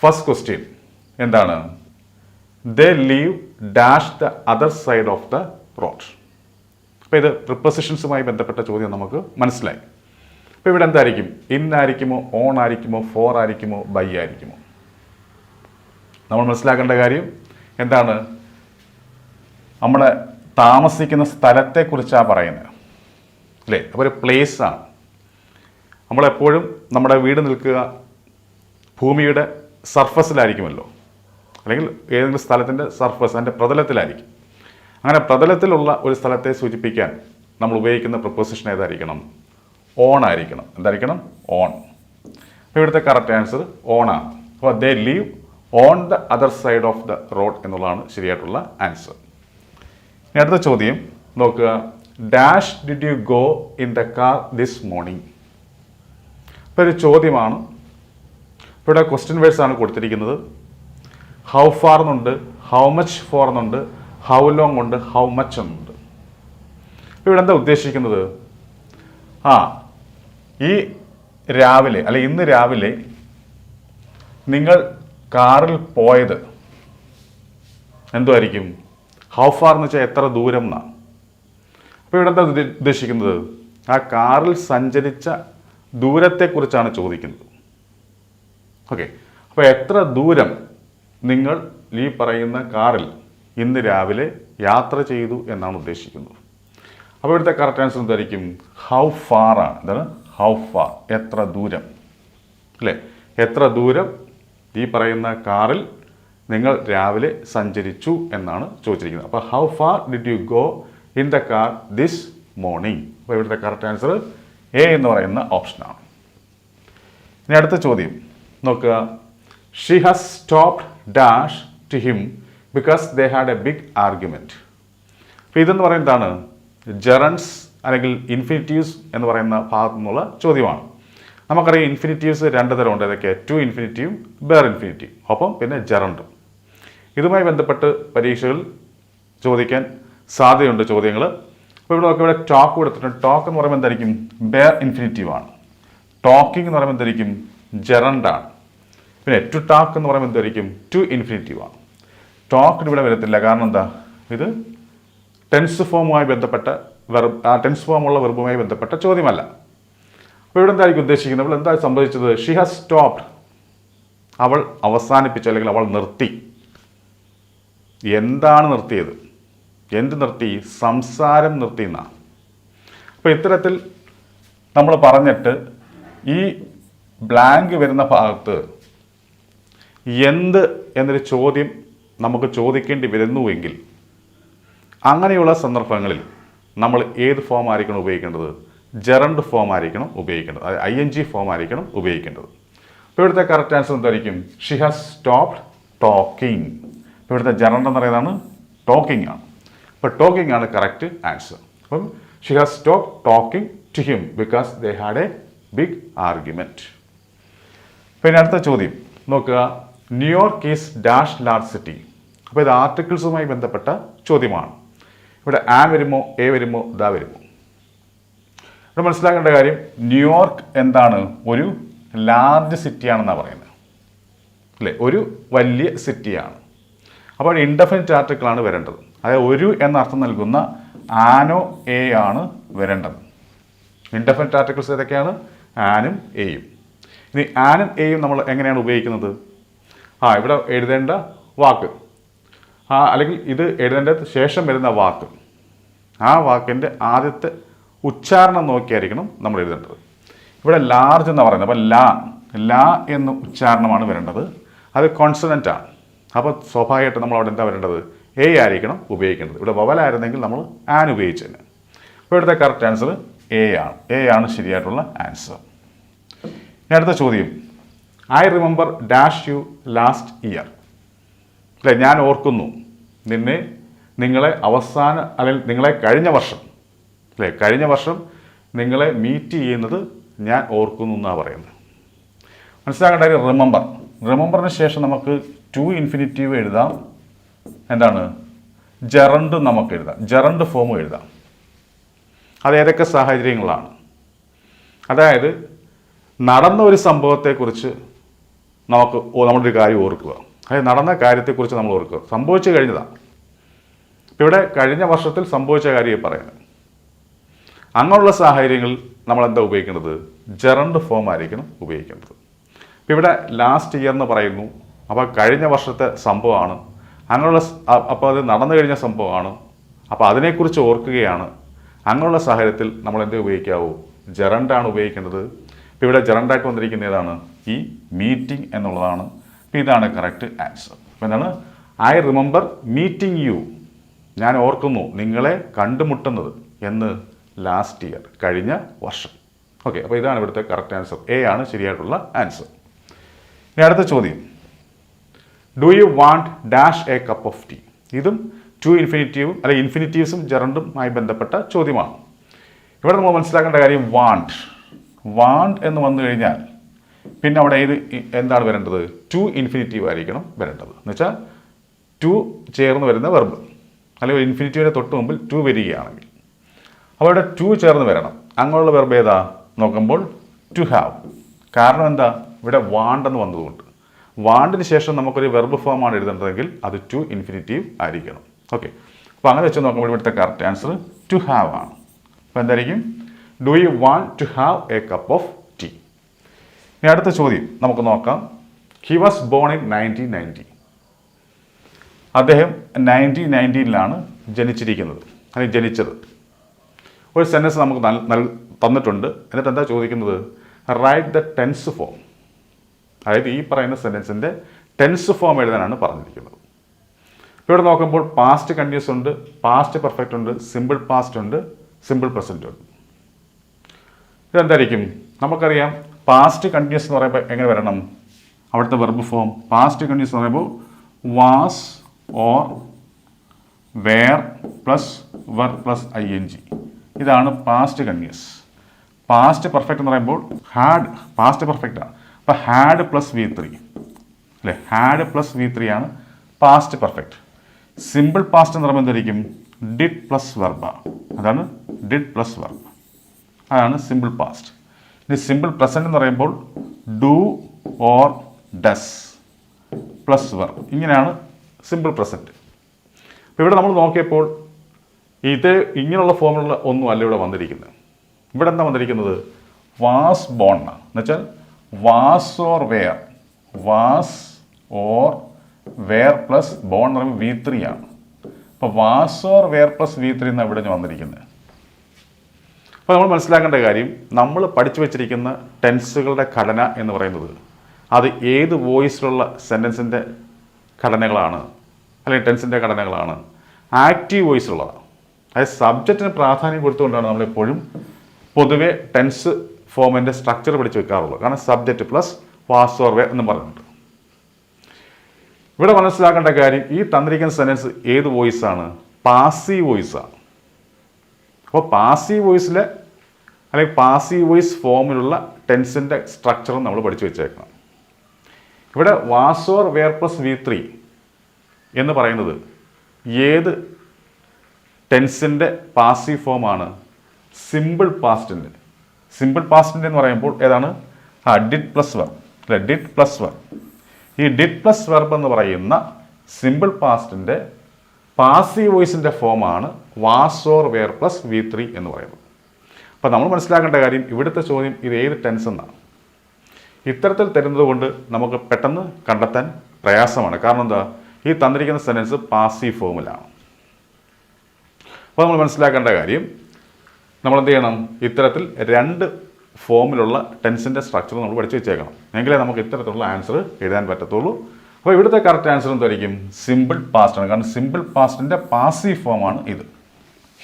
First question എന്താണ്? They leave dash the other side of the road. അപ്പോൾ ഇത് പ്രിപ്പോസിഷൻസുമായി ബന്ധപ്പെട്ട ചോദ്യം നമുക്ക് മനസ്സിലായി. അപ്പോൾ ഇവിടെ എന്തായിരിക്കും? ഇൻ ആയിരിക്കുമോ, ഓൺ ആയിരിക്കുമോ, ഫോർ ആയിരിക്കുമോ, ബൈ ആയിരിക്കുമോ? നമ്മൾ മനസ്സിലാക്കേണ്ട കാര്യം എന്താണ്? നമ്മൾ താമസിക്കുന്ന സ്ഥലത്തെക്കുറിച്ചാണ് പറയുന്നത് അല്ലേ? അപ്പോൾ ഒരു പ്ലേസാണ്. നമ്മളെപ്പോഴും നമ്മുടെ വീട് നിൽക്കുക ഭൂമിയുടെ സർഫസിലായിരിക്കുമല്ലോ, അല്ലെങ്കിൽ ഏതെങ്കിലും സ്ഥലത്തിൻ്റെ സർഫസ്, അതിൻ്റെ പ്രതലത്തിലായിരിക്കും. അങ്ങനെ പ്രതലത്തിലുള്ള ഒരു സ്ഥലത്തെ സൂചിപ്പിക്കാൻ നമ്മൾ ഉപയോഗിക്കുന്ന പ്രപ്പോസിഷൻ ഏതായിരിക്കണം? ഓൺ ആയിരിക്കണം. എന്തായിരിക്കണം? ഓൺ. അപ്പോൾ ഇവിടുത്തെ കറക്റ്റ് ആൻസർ ഓണാണ്. അപ്പോൾ they leave on the other side of the road എന്നുള്ളതാണ് ശരിയായിട്ടുള്ള ആൻസർ. ഇനി അടുത്ത ചോദ്യം നോക്കുക. Dash did you go in the car this morning. ഇപ്പോൾ ഒരു ചോദ്യമാണ്. ഇവിടെ ക്വസ്റ്റ്യൻ വേർഡ്സ് ആണ് കൊടുത്തിരിക്കുന്നത്. ഹൗ ഫാർ എന്നുണ്ട്, ഹൗ മച്ച് ഫോർ എന്നുണ്ട്, ഹൗ ലോങ് ഉണ്ട്, ഹൗ മച്ച് എന്നുണ്ട്. ഇപ്പോൾ ഇവിടെ എന്താ ഉദ്ദേശിക്കുന്നത്? ഈ രാവിലെ അല്ലെ ഇന്ന് രാവിലെ നിങ്ങൾ കാറിൽ പോയത് എന്തുമായിരിക്കും? ഹൗ ഫാർ എന്ന് വെച്ചാൽ എത്ര ദൂരം എന്നാണ്. അപ്പോൾ ഇവിടെ എന്താ ഉദ്ദേശിക്കുന്നത്? ആ കാറിൽ സഞ്ചരിച്ച ദൂരത്തെക്കുറിച്ചാണ് ചോദിക്കുന്നത്. ഓക്കെ, അപ്പോൾ എത്ര ദൂരം നിങ്ങൾ ഈ പറയുന്ന കാറിൽ ഇന്ന് രാവിലെ യാത്ര ചെയ്തു എന്നാണ് ഉദ്ദേശിക്കുന്നത്. അപ്പോൾ ഇവിടുത്തെ കറക്റ്റ് ആൻസർ എന്തായിരിക്കും? ഹൗ ഫാർ ആണ്. എന്താണ്? ഹൗ ഫാർ, എത്ര ദൂരം അല്ലേ? എത്ര ദൂരം ഈ പറയുന്ന കാറിൽ നിങ്ങൾ രാവിലെ സഞ്ചരിച്ചു എന്നാണ് ചോദിച്ചിരിക്കുന്നത്. അപ്പോൾ how far did you go in the car this morning. അപ്പോൾ ഇവിടുത്തെ കറക്റ്റ് ആൻസർ എ എന്ന് പറയുന്ന ഓപ്ഷനാണ്. ഇനി അടുത്ത ചോദ്യം നോക്കുക. She has stopped dash to him because they had a big argument. അപ്പോൾ ഇതെന്ന് പറയുന്നതാണ് ജെറൻസ് അല്ലെങ്കിൽ ഇൻഫിനിറ്റീവ്സ് എന്ന് പറയുന്ന ഭാഗത്തു നിന്നുള്ള ചോദ്യമാണ്. നമുക്കറിയാം ഇൻഫിനിറ്റീവ്സ് രണ്ട് തരമുണ്ട്. ഏതൊക്കെ? ടു ഇൻഫിനിറ്റീവും ബേർ ഇൻഫിനിറ്റീവ്, ഒപ്പം പിന്നെ ജെറണ്ടും. ഇതുമായി ബന്ധപ്പെട്ട് പരീക്ഷകളിൽ ചോദിക്കാൻ സാധ്യതയുണ്ട് ചോദ്യങ്ങൾ. അപ്പോൾ ഇവിടെ ടോക്ക് കൊടുത്തിട്ടുണ്ട്. ടോക്ക് എന്ന് പറയുമ്പോൾ എന്തായിരിക്കും? ബേർ ഇൻഫിനിറ്റീവ് ആണ്. ടോക്കിംഗ് എന്ന് പറയുമ്പോൾ എന്തായിരിക്കും? ജെറണ്ടാണ്. പിന്നെ ടു ടോക്ക് എന്ന് പറയുമ്പോൾ എന്തായിരിക്കും? ടു ഇൻഫിനിറ്റീവ് ആണ്. ടോക്കിന് ഇവിടെ വരത്തില്ല. കാരണം എന്താ? ഇത് ടെൻസ് ഫോമുമായി ബന്ധപ്പെട്ട ടെൻസ് ഫോമുള്ള വെർബുമായി ബന്ധപ്പെട്ട ചോദ്യമല്ല. അപ്പോൾ ഇവിടെ എന്തായിരിക്കും ഉദ്ദേശിക്കുന്നത്? അവൾ എന്താ സംഭവിച്ചത്? ഷീ ഹാസ് സ്റ്റോപ്ഡ്, അവൾ അവസാനിപ്പിച്ചു അല്ലെങ്കിൽ അവൾ നിർത്തി. എന്താണ് നിർത്തിയത്? എന്ത് നിർത്തി? സംസാരം നിർത്തി എന്നാണ്. അപ്പോൾ ഇത്തരത്തിൽ നമ്മൾ പറഞ്ഞിട്ട് ഈ ബ്ലാങ്ക് വരുന്ന ഭാഗത്ത് എന്ത് എന്നൊരു ചോദ്യം നമുക്ക് ചോദിക്കേണ്ടി വരുന്നുവെങ്കിൽ അങ്ങനെയുള്ള സന്ദർഭങ്ങളിൽ നമ്മൾ ഏത് ഫോം ആയിരിക്കണം ഉപയോഗിക്കേണ്ടത്? ജെറണ്ട് ഫോം ആയിരിക്കണം ഉപയോഗിക്കേണ്ടത്. അത് ING ഫോം ആയിരിക്കണം ഉപയോഗിക്കേണ്ടത്. അപ്പോൾ ഇവിടുത്തെ കറക്റ്റ് ആൻസർ എന്തായിരിക്കും? Xi has stopped talking. അപ്പോൾ ഇവിടുത്തെ ജെറണ്ട് എന്ന് പറയുന്നതാണ് ടോക്കിംഗ് ആണ്. അപ്പോൾ ടോക്കിംഗ് ആണ് കറക്റ്റ് ആൻസർ. അപ്പം she has stopped talking to him because they had a big argument. പിന്നെ അടുത്ത ചോദ്യം നോക്കുക. New York is dash large city. അപ്പോൾ ഇത് ആർട്ടിക്കിൾസുമായി ബന്ധപ്പെട്ട ചോദ്യമാണ്. ഇവിടെ ആൻ വരുമോ, എ വരുമോ, ദ വരുമോ? ഇവിടെ മനസ്സിലാക്കേണ്ട കാര്യം ന്യൂയോർക്ക് എന്താണ്? ഒരു ലാർജ് സിറ്റിയാണെന്നാണ് പറയുന്നത് അല്ലേ? ഒരു വലിയ സിറ്റിയാണ്. അപ്പോൾ ഇൻഡെഫിനിറ്റ് ആർട്ടിക്കിളാണ് വരേണ്ടത്. അതായത് ഒരു എന്നർത്ഥം നൽകുന്ന ആനോ എ ആണ് വരേണ്ടത്. ഇൻഡെഫിനിറ്റ് ആർട്ടിക്കിൾസ് ഏതൊക്കെയാണ്? ആനും എയും. ഇനി ആനും എയും നമ്മൾ എങ്ങനെയാണ് ഉപയോഗിക്കുന്നത്? ഇവിടെ എഴുതേണ്ട വാക്ക് അല്ലെങ്കിൽ ഇത് എഴുതേണ്ട ശേഷം വരുന്ന വാക്ക്, ആ വാക്കിൻ്റെ ആദ്യത്തെ ഉച്ചാരണം നോക്കിയായിരിക്കണം നമ്മൾ എഴുതേണ്ടത്. ഇവിടെ ലാർജ് എന്ന് പറയുന്നത്. അപ്പോൾ ലാ എന്ന ഉച്ചാരണമാണ് വരേണ്ടത്. അത് കോൺസണൻ്റ് ആണ്. അപ്പോൾ സ്വാഭാവികമായിട്ട് നമ്മൾ അവിടെ എന്താ വരേണ്ടത്? എ ആയിരിക്കണം ഉപയോഗിക്കേണ്ടത്. ഇവിടെ വവലായിരുന്നെങ്കിൽ നമ്മൾ ആൻ ഉപയോഗിച്ചു തന്നെ. അപ്പോൾ ഇവിടുത്തെ കറക്റ്റ് ആൻസർ എ ആണ്. എ ആണ് ശരിയായിട്ടുള്ള ആൻസർ. ഇനി അടുത്ത ചോദ്യം. I remember dash you last year. അല്ലേ? ഞാൻ ഓർക്കുന്നു നിങ്ങളെ അല്ലെങ്കിൽ നിങ്ങളെ കഴിഞ്ഞ വർഷം, അല്ലേ? കഴിഞ്ഞ വർഷം നിങ്ങളെ മീറ്റ് ചെയ്യുന്നത് ഞാൻ ഓർക്കുന്നു എന്നാണ് പറയുന്നത്. മനസ്സിലാക്കേണ്ട കാര്യം റിമെമ്പറിന് ശേഷം നമുക്ക് ടു ഇൻഫിനിറ്റീവ് എഴുതാം. എന്താണ്? ജെറണ്ട് നമുക്ക് എഴുതാം. ജെറണ്ട് ഫോമും എഴുതാം. അത് ഏതൊക്കെ സാഹചര്യങ്ങളാണ്? അതായത് നടന്ന ഒരു സംഭവത്തെക്കുറിച്ച് നമ്മളൊരു കാര്യം ഓർക്കുക. അതായത് നടന്ന കാര്യത്തെക്കുറിച്ച് നമ്മൾ ഓർക്കുക. സംഭവിച്ചു കഴിഞ്ഞതാണ്. ഇവിടെ കഴിഞ്ഞ വർഷത്തിൽ സംഭവിച്ച കാര്യം പറയുന്നത്. അങ്ങനെയുള്ള സാഹചര്യങ്ങളിൽ നമ്മൾ എന്താ ഉപയോഗിക്കേണ്ടത്? ജെറണ്ട് ഫോം ആയിരിക്കണം ഉപയോഗിക്കേണ്ടത്. ഇപ്പോൾ ഇവിടെ ലാസ്റ്റ് ഇയർ എന്ന് പറയുന്നു. അപ്പോൾ കഴിഞ്ഞ വർഷത്തെ സംഭവമാണ്. അങ്ങനെയുള്ള അപ്പോൾ അത് നടന്നു കഴിഞ്ഞ സംഭവമാണ്. അപ്പോൾ അതിനെക്കുറിച്ച് ഓർക്കുകയാണ്. അങ്ങനെയുള്ള സാഹചര്യത്തിൽ നമ്മൾ എന്ത് ഉപയോഗിക്കാവൂ? ജെറണ്ടാണ് ഉപയോഗിക്കേണ്ടത്. ഇപ്പോൾ ഇവിടെ ജെറണ്ടായിട്ട് വന്നിരിക്കുന്ന ഏതാണ്? ഈ മീറ്റിംഗ് എന്നുള്ളതാണ്. അപ്പോൾ ഇതാണ് കറക്റ്റ് ആൻസർ. അപ്പോൾ എന്താണ്? I remember meeting you. ഞാൻ ഓർക്കുന്നു നിങ്ങളെ കണ്ടുമുട്ടുന്നത് എന്ന് ലാസ്റ്റ് ഇയർ, കഴിഞ്ഞ വർഷം. ഓക്കെ, അപ്പോൾ ഇതാണ് ഇവിടുത്തെ കറക്റ്റ് ആൻസർ. എ ആണ് ശരിയായിട്ടുള്ള ആൻസർ. ഇനി അടുത്ത ചോദ്യം, do you want dash a cup of tea? ഇതും ടു ഇൻഫിനിറ്റീവും അല്ലെങ്കിൽ ഇൻഫിനിറ്റീവ്സും ജെറണ്ടുമായി ബന്ധപ്പെട്ട ചോദ്യമാണ്. ഇവിടെ നമ്മൾ മനസ്സിലാക്കേണ്ട കാര്യം വാണ്ട് എന്ന് വന്നു കഴിഞ്ഞാൽ പിന്നെ അവിടെ എന്താണ് വരേണ്ടത്? ടു ഇൻഫിനിറ്റീവ് ആയിരിക്കണം വരേണ്ടത്. എന്ന് വെച്ചാൽ ടു ചേർന്ന് വരുന്ന വെർബ്, അല്ലെങ്കിൽ ഇൻഫിനിറ്റീവിൻ്റെ തൊട്ട് മുമ്പിൽ ടു വരികയാണെങ്കിൽ അപ്പോൾ ഇവിടെ ടു ചേർന്ന് വരണം. അങ്ങനെയുള്ള വെർബ് ഏതാ നോക്കുമ്പോൾ ടു ഹാവ്. കാരണം എന്താ? ഇവിടെ വാണ്ട് എന്ന് വന്നതുകൊണ്ട്. വാണ്ടിന് ശേഷം നമുക്കൊരു വെർബ് ഫോമാണ് എഴുതേണ്ടതെങ്കിൽ അത് ടു ഇൻഫിനിറ്റീവ് ആയിരിക്കണം. ഓക്കെ, അപ്പോൾ അങ്ങനെ വെച്ച് നോക്കുമ്പോൾ ഇവിടുത്തെ കറക്റ്റ് ആൻസർ ടു ഹാവ് ആണ്. അപ്പോൾ എന്തായിരിക്കും? Do you want to have a cup of tea? ഇനി അടുത്ത ചോദ്യം നമുക്ക് നോക്കാം. He was born in 1990. അദ്ദേഹം 1990-ലാണ് ജനിച്ചിരിക്കുന്നത്, അല്ലെങ്കിൽ ജനിച്ചത്. ഒരു സെൻറ്റൻസ് നമുക്ക് തന്നിട്ടുണ്ട്. എന്നിട്ട് എന്താ ചോദിക്കുന്നത്? Write the tense form. അതായത് ഈ പറയുന്ന സെൻറ്റൻസിൻ്റെ ടെൻസ് ഫോം എഴുതാനാണ് പറഞ്ഞിരിക്കുന്നത്. ഇവിടെ നോക്കുമ്പോൾ പാസ്റ്റ് കണ്ടിന്യൂസ് ഉണ്ട്, പാസ്റ്റ് പെർഫെക്റ്റ് ഉണ്ട്, സിമ്പിൾ പാസ്റ്റ് ഉണ്ട്, സിമ്പിൾ പ്രസൻറ്റ് ഉണ്ട്. ഇതെന്തായിരിക്കും? നമുക്കറിയാം പാസ്റ്റ് കണ്ടിന്യൂസ് എന്ന് പറയുമ്പോൾ എങ്ങനെ വരണം? അവിടുത്തെ വെർബ് ഫോം പാസ്റ്റ് കണ്ടിന്യൂസ് എന്ന് പറയുമ്പോൾ was or were plus verb plus ING. ഇതാണ് പാസ്റ്റ് കണ്ടിന്യൂസ്. പാസ്റ്റ് പെർഫെക്റ്റ് എന്ന് പറയുമ്പോൾ ഹാഡ്, പാസ്റ്റ് പെർഫെക്റ്റ് ആണ്. അപ്പോൾ ഹാഡ് പ്ലസ് V3 അല്ലേ? ഹാഡ് പ്ലസ് V3 ആണ് പാസ്റ്റ് പെർഫെക്റ്റ്. സിമ്പിൾ പാസ്റ്റ് എന്ന് പറയുമ്പോൾ എന്തായിരിക്കും? Did plus വെർബ. അതാണ് ഡിഡ് പ്ലസ് വെർബ്. അതാണ് സിമ്പിൾ പാസ്റ്റ്. ഇനി സിമ്പിൾ പ്രസൻറ്റ് എന്ന് പറയുമ്പോൾ do or does plus verb. ഇങ്ങനെയാണ് സിമ്പിൾ പ്രസൻറ്റ്. അപ്പോൾ ഇവിടെ നമ്മൾ നോക്കിയപ്പോൾ ഇങ്ങനെയുള്ള ഫോമുള്ള ഒന്നും അല്ല ഇവിടെ വന്നിരിക്കുന്നത്. ഇവിടെ എന്താ വന്നിരിക്കുന്നത്? വാസ് ബോൺ എന്നാണ്. എന്നുവെച്ചാൽ was or were, was or were plus born എന്ന് പറയുമ്പോൾ V3 ആണ്. അപ്പോൾ was or were plus V3 എന്നാണ് ഇവിടെ വന്നിരിക്കുന്നത്. അപ്പോൾ നമ്മൾ മനസ്സിലാക്കേണ്ട കാര്യം, നമ്മൾ പഠിച്ചു വെച്ചിരിക്കുന്ന ടെൻസുകളുടെ ഘടന എന്ന് പറയുന്നത് അത് ഏത് വോയിസിലുള്ള സെൻറ്റൻസിൻ്റെ ഘടനകളാണ്, അല്ലെങ്കിൽ ടെൻസിൻ്റെ ഘടനകളാണ്? ആക്റ്റീവ് വോയിസിലുള്ളതാണ്. അതായത് സബ്ജക്റ്റിന് പ്രാധാന്യം കൊടുത്തുകൊണ്ടാണ് നമ്മളെപ്പോഴും പൊതുവെ ടെൻസ് ഫോമിൻ്റെ സ്ട്രക്ചർ പഠിച്ച് വെക്കാറുള്ളത്. കാരണം subject plus was or were എന്നും പറഞ്ഞിട്ടുണ്ട്. ഇവിടെ മനസ്സിലാക്കേണ്ട കാര്യം, ഈ തന്നിരിക്കുന്ന സെൻറ്റൻസ് ഏത് വോയിസാണ്? പാസീവ് വോയിസാണ്. അപ്പോൾ പാസീവ് വോയിസിലെ അല്ലെങ്കിൽ പാസീവ് വോയിസ് ഫോമിലുള്ള ടെൻസിൻ്റെ സ്ട്രക്ചറും നമ്മൾ പഠിച്ചു വെച്ചേക്കണം. ഇവിടെ was or were plus V3 എന്ന് പറയുന്നത് ഏത് ടെൻസിൻ്റെ പാസീവ് ഫോമാണ്? സിമ്പിൾ പാസ്റ്റിൻ്റെ. സിമ്പിൾ പാസ്റ്റിൻ്റെ എന്ന് പറയുമ്പോൾ ഏതാണ്? ഡിഡ് പ്ലസ് വെർബ് അല്ലെ? Did plus verb. ഈ ഡിഡ് പ്ലസ് വെർബ് എന്ന് പറയുന്ന സിമ്പിൾ പാസ്റ്റിൻ്റെ പാസീവ് വോയിസിൻ്റെ ഫോമാണ് was or were plus V3 എന്ന് പറയുന്നത്. അപ്പോൾ നമ്മൾ മനസ്സിലാക്കേണ്ട കാര്യം, ഇവിടുത്തെ ചോദ്യം ഇത് ഏത് ടെൻസ് എന്നാണ്. ഇത്തരത്തിൽ തരുന്നത് കൊണ്ട് നമുക്ക് പെട്ടെന്ന് കണ്ടെത്താൻ പ്രയാസമാണ്. കാരണം എന്താ? ഈ തന്നിരിക്കുന്ന സെൻറ്റൻസ് പാസീവ് ഫോമിലാണ്. അപ്പോൾ നമ്മൾ മനസ്സിലാക്കേണ്ട കാര്യം, നമ്മൾ എന്ത് ചെയ്യണം? ഇത്തരത്തിൽ രണ്ട് ഫോമിലുള്ള ടെൻസിൻ്റെ സ്ട്രക്ചർ നമ്മൾ പഠിച്ചു വെച്ചേക്കണം. എങ്കിലേ നമുക്ക് ഇത്തരത്തിലുള്ള ആൻസർ എഴുതാൻ പറ്റത്തുള്ളൂ. അപ്പോൾ ഇവിടുത്തെ കറക്റ്റ് ആൻസർ എന്തായിരിക്കും? സിമ്പിൾ പാസ്റ്റ് ആണ്. കാരണം സിമ്പിൾ പാസ്റ്റിൻ്റെ പാസീവ് ഫോമാണ് ഇത്.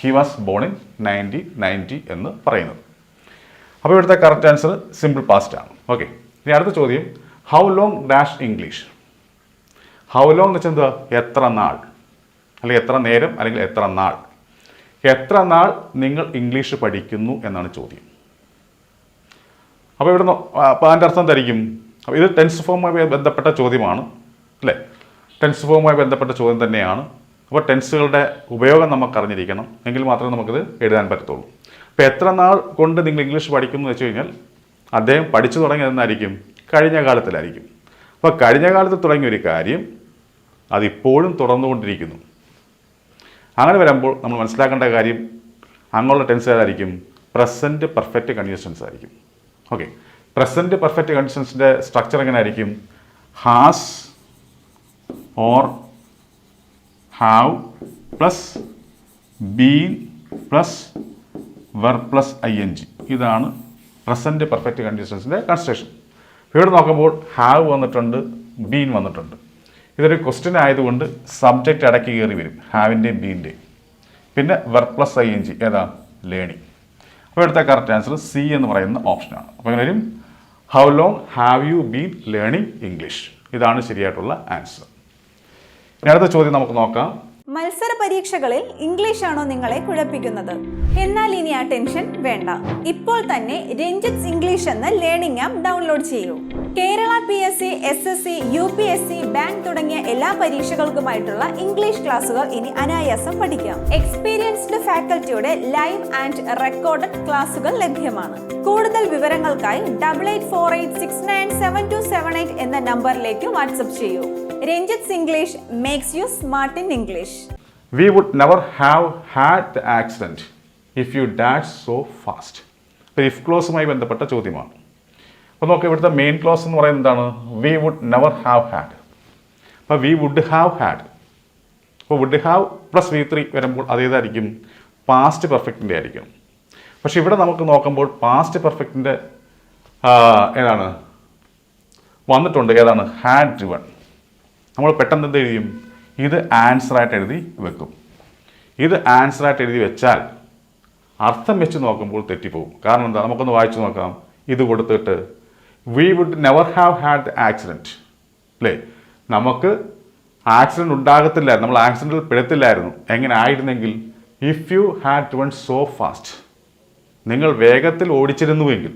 ഹി വാസ് ബോൺ ഇൻ 1990 എന്ന് പറയുന്നത്. അപ്പോൾ ഇവിടുത്തെ കറക്റ്റ് ആൻസർ സിമ്പിൾ പാസ്റ്റ് ആണ്. ഓക്കെ, ഇനി അടുത്ത ചോദ്യം, how long dash English? How long എന്ന് വെച്ചാൽ എന്താ? എത്ര നാൾ, അല്ലെങ്കിൽ എത്ര നേരം, അല്ലെങ്കിൽ എത്ര നാൾ. എത്ര നാൾ നിങ്ങൾ ഇംഗ്ലീഷ് പഠിക്കുന്നു എന്നാണ് ചോദ്യം. അപ്പോൾ ഇവിടെ അപ്പോൾ അതിൻ്റെ അർത്ഥം എന്തായിരിക്കും? അപ്പോൾ ഇത് ടെൻസ് ഫോമുമായി ബന്ധപ്പെട്ട ചോദ്യമാണ് അല്ലേ? ടെൻസ് ഫോമുമായി ബന്ധപ്പെട്ട ചോദ്യം തന്നെയാണ്. അപ്പോൾ ടെൻസുകളുടെ ഉപയോഗം നമുക്ക് അറിഞ്ഞിരിക്കണം, എങ്കിൽ മാത്രമേ നമുക്കിത് എഴുതാൻ പറ്റത്തുള്ളൂ. അപ്പോൾ എത്ര നാൾ കൊണ്ട് നിങ്ങൾ ഇംഗ്ലീഷ് പഠിക്കുന്നു എന്ന് വെച്ച് കഴിഞ്ഞാൽ അദ്ദേഹം പഠിച്ചു തുടങ്ങിയതെന്നായിരിക്കും? കഴിഞ്ഞ കാലത്തിലായിരിക്കും. അപ്പോൾ ഇപ്പോൾ കഴിഞ്ഞ കാലത്ത് തുടങ്ങിയ ഒരു കാര്യം അതിപ്പോഴും തുടർന്നുകൊണ്ടിരിക്കുന്നു. അങ്ങനെ വരുമ്പോൾ നമ്മൾ മനസ്സിലാക്കേണ്ട കാര്യം അങ്ങനെയുള്ള ടെൻസ് ഏതായിരിക്കും? പ്രസൻറ്റ് പെർഫെക്റ്റ് കണ്ടിന്യൂസ് ടെൻസ് ആയിരിക്കും. ഓക്കെ, പ്രസൻറ്റ് പെർഫെക്റ്റ് കണ്ടിന്യൂസിൻ്റെ സ്ട്രക്ചർ എങ്ങനെ ആയിരിക്കും? Has or have plus been plus verb plus ING. ഇതാണ് പ്രസൻറ്റ് പെർഫെക്റ്റ് കണ്ടിന്യൂസ് ടെൻസിൻ്റെ കൺസ്ട്രക്ഷൻ. ഇവിടെ നോക്കുമ്പോൾ ഹാവ് വന്നിട്ടുണ്ട്, ബീൻ വന്നിട്ടുണ്ട്. ഇതൊരു ക്വസ്റ്റ്യൻ ആയതുകൊണ്ട് സബ്ജക്റ്റ് ഇടയ്ക്ക് കയറി വരും, ഹാവിൻ്റെയും ബീൻ്റെയും. പിന്നെ വെർ പ്ലസ് ING ഏതാ? ലേണിംഗ്. അപ്പോൾ ഇവിടുത്തെ കറക്റ്റ് ആൻസർ സി എന്ന് പറയുന്ന ഓപ്ഷനാണ്. അപ്പോൾ അങ്ങനെ വരും, how long have you been learning English. ഇതാണ് ശരിയായിട്ടുള്ള ആൻസർ. ഇനി അടുത്ത ചോദ്യം നമുക്ക് നോക്കാം. മത്സര പരീക്ഷകളിൽ ഇംഗ്ലീഷ് ആണോ നിങ്ങളെ കുഴപ്പിക്കുന്നത്? എന്നാൽ ഇനി ആ ടെൻഷൻ വേണ്ട. ഇപ്പോൾ തന്നെ രഞ്ജിത്ത് ഇംഗ്ലീഷ് എന്ന ലേണിംഗ് ആപ്പ് ഡൗൺലോഡ് ചെയ്യൂ. Kerala PSC, SSC, UPSC, bank തുടങ്ങിയ എല്ലാ പരീക്ഷകൾക്കുമായിട്ടുള്ള ഇംഗ്ലീഷ് ക്ലാസുകൾ ഇനി അനായാസം പഠിക്കാം. എക്സ്പീരിയൻസ്ഡ് ഫാക്കൽറ്റിയുടെ ലൈവ് ആൻഡ് റെക്കോർഡഡ് ക്ലാസുകൾ ലഭ്യമാണ്. കൂടുതൽ വിവരങ്ങൾക്കായി 8848697278 എന്ന നമ്പറിലേക്ക് വാട്സ്ആപ്പ് ചെയ്യൂ. Ranjith English makes you smart in English. We would never have had the accident if you dashed so fast. ഇപ്പോൾ ഇഫ് ക്ലോസുമായി ബന്ധപ്പെട്ട ചോദ്യമാണ്. അപ്പോൾ നോക്കാം, ഇവിടുത്തെ മെയിൻ ക്ലോസ് എന്ന് പറയുന്നത് എന്താണ്? We would never have had. അപ്പോൾ വി വുഡ് ഹാവ് ഹാഡ്. അപ്പോൾ വുഡ് ഹാവ് പ്ലസ് V3 വരുമ്പോൾ അതേതായിരിക്കും? പാസ്റ്റ് പെർഫെക്റ്റിൻ്റെ ആയിരിക്കും. പക്ഷേ ഇവിടെ നമുക്ക് നോക്കുമ്പോൾ പാസ്റ്റ് പെർഫെക്റ്റിൻ്റെ ഏതാണ് വന്നിട്ടുണ്ട്? ഏതാണ്? Had driven. നമ്മൾ പെട്ടെന്ന് എന്ത് എഴുതിയും? ഇത് ആൻസറായിട്ട് എഴുതി വെക്കും. ഇത് ആൻസറായിട്ട് എഴുതി വെച്ചാൽ അർത്ഥം വെച്ച് നോക്കുമ്പോൾ തെറ്റിപ്പോകും. കാരണം എന്താ? നമുക്കൊന്ന് വായിച്ചു നോക്കാം. ഇത് കൊടുത്തിട്ട് we would never have had the accident അല്ലേ? നമുക്ക് ആക്സിഡൻറ്റ് ഉണ്ടാകത്തില്ലായിരുന്നു, നമ്മൾ ആക്സിഡൻറ്റിൽ പെടുത്തില്ലായിരുന്നു. എങ്ങനെ ആയിരുന്നെങ്കിൽ? If you had driven so fast, നിങ്ങൾ വേഗത്തിൽ ഓടിച്ചിരുന്നുവെങ്കിൽ.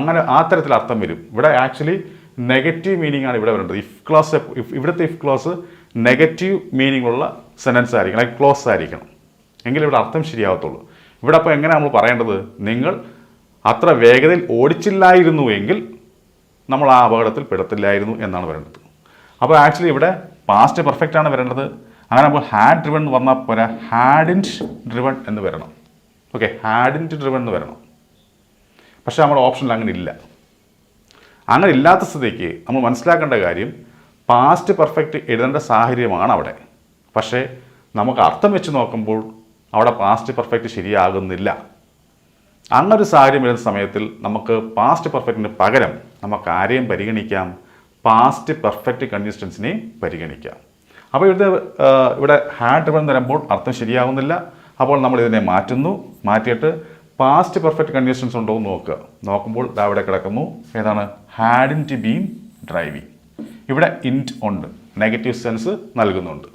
അങ്ങനെ ആ തരത്തിൽ അർത്ഥം വരും. ഇവിടെ ആക്ച്വലി നെഗറ്റീവ് മീനിങ് ആണ് ഇവിടെ വരേണ്ടത്. ഇവിടുത്തെ ഇഫ് ക്ലോസ് നെഗറ്റീവ് മീനിങ് ഉള്ള സെൻറ്റൻസ് ആയിരിക്കണം, അല്ലെങ്കിൽ ക്ലോസ് ആയിരിക്കണം, എങ്കിൽ ഇവിടെ അർത്ഥം ശരിയാവത്തുള്ളൂ. ഇവിടെ അപ്പോൾ എങ്ങനെ നമ്മൾ പറയേണ്ടത്? നിങ്ങൾ അത്ര വേഗതയിൽ ഓടിച്ചില്ലായിരുന്നുവെങ്കിൽ നമ്മൾ ആ അപകടത്തിൽ പെടത്തില്ലായിരുന്നു എന്നാണ് വരേണ്ടത്. അപ്പോൾ ആക്ച്വലി ഇവിടെ പാസ്റ്റ് പെർഫെക്റ്റ് ആണ് വരേണ്ടത്. അങ്ങനെ നമ്മൾ ഹാഡ് ഡ്രിവൺ എന്ന് പറഞ്ഞാൽ പോരാ, ഹാഡിൻറ്റ് ഡ്രിവൺ എന്ന് വരണം. ഓക്കെ, ഹാഡിൻറ്റ് ഡ്രിവൺ എന്ന് വരണം. പക്ഷേ നമ്മുടെ ഓപ്ഷനിൽ അങ്ങനെ ഇല്ല. അങ്ങനെ ഇല്ലാത്ത സ്ഥിതിക്ക് നമ്മൾ മനസ്സിലാക്കേണ്ട കാര്യം, പാസ്റ്റ് പെർഫെക്റ്റ് എഴുതേണ്ട സാഹചര്യമാണ് അവിടെ. പക്ഷേ നമുക്ക് അർത്ഥം വെച്ച് നോക്കുമ്പോൾ അവിടെ പാസ്റ്റ് പെർഫെക്റ്റ് ശരിയാകുന്നില്ല. അങ്ങനൊരു സാഹചര്യം വരുന്ന സമയത്തിൽ നമുക്ക് പാസ്റ്റ് പെർഫെക്റ്റിന് പകരം നമുക്ക് ആരെയും പരിഗണിക്കാം? പാസ്റ്റ് പെർഫെക്റ്റ് കണ്ടിന്യൂസ് ടെൻസിനെയും പരിഗണിക്കാം. അപ്പോൾ ഇവിടെ ഹാഡ് ഡ്രിവൺ വരുമ്പോൾ അർത്ഥം ശരിയാകുന്നില്ല. അപ്പോൾ നമ്മൾ ഇതിനെ മാറ്റിയിട്ട് പാസ്റ്റ് പെർഫെക്റ്റ് കണ്ടിന്യൂസ് ടെൻസ് ഉണ്ടോ എന്ന് നോക്കുമ്പോൾ അവിടെ കിടക്കുന്നു. ഏതാണ്? Hadn't been driving. ഇവിടെ ഇൻറ്റ് ഉണ്ട്, നെഗറ്റീവ് സെൻസ് നൽകുന്നുണ്ട്.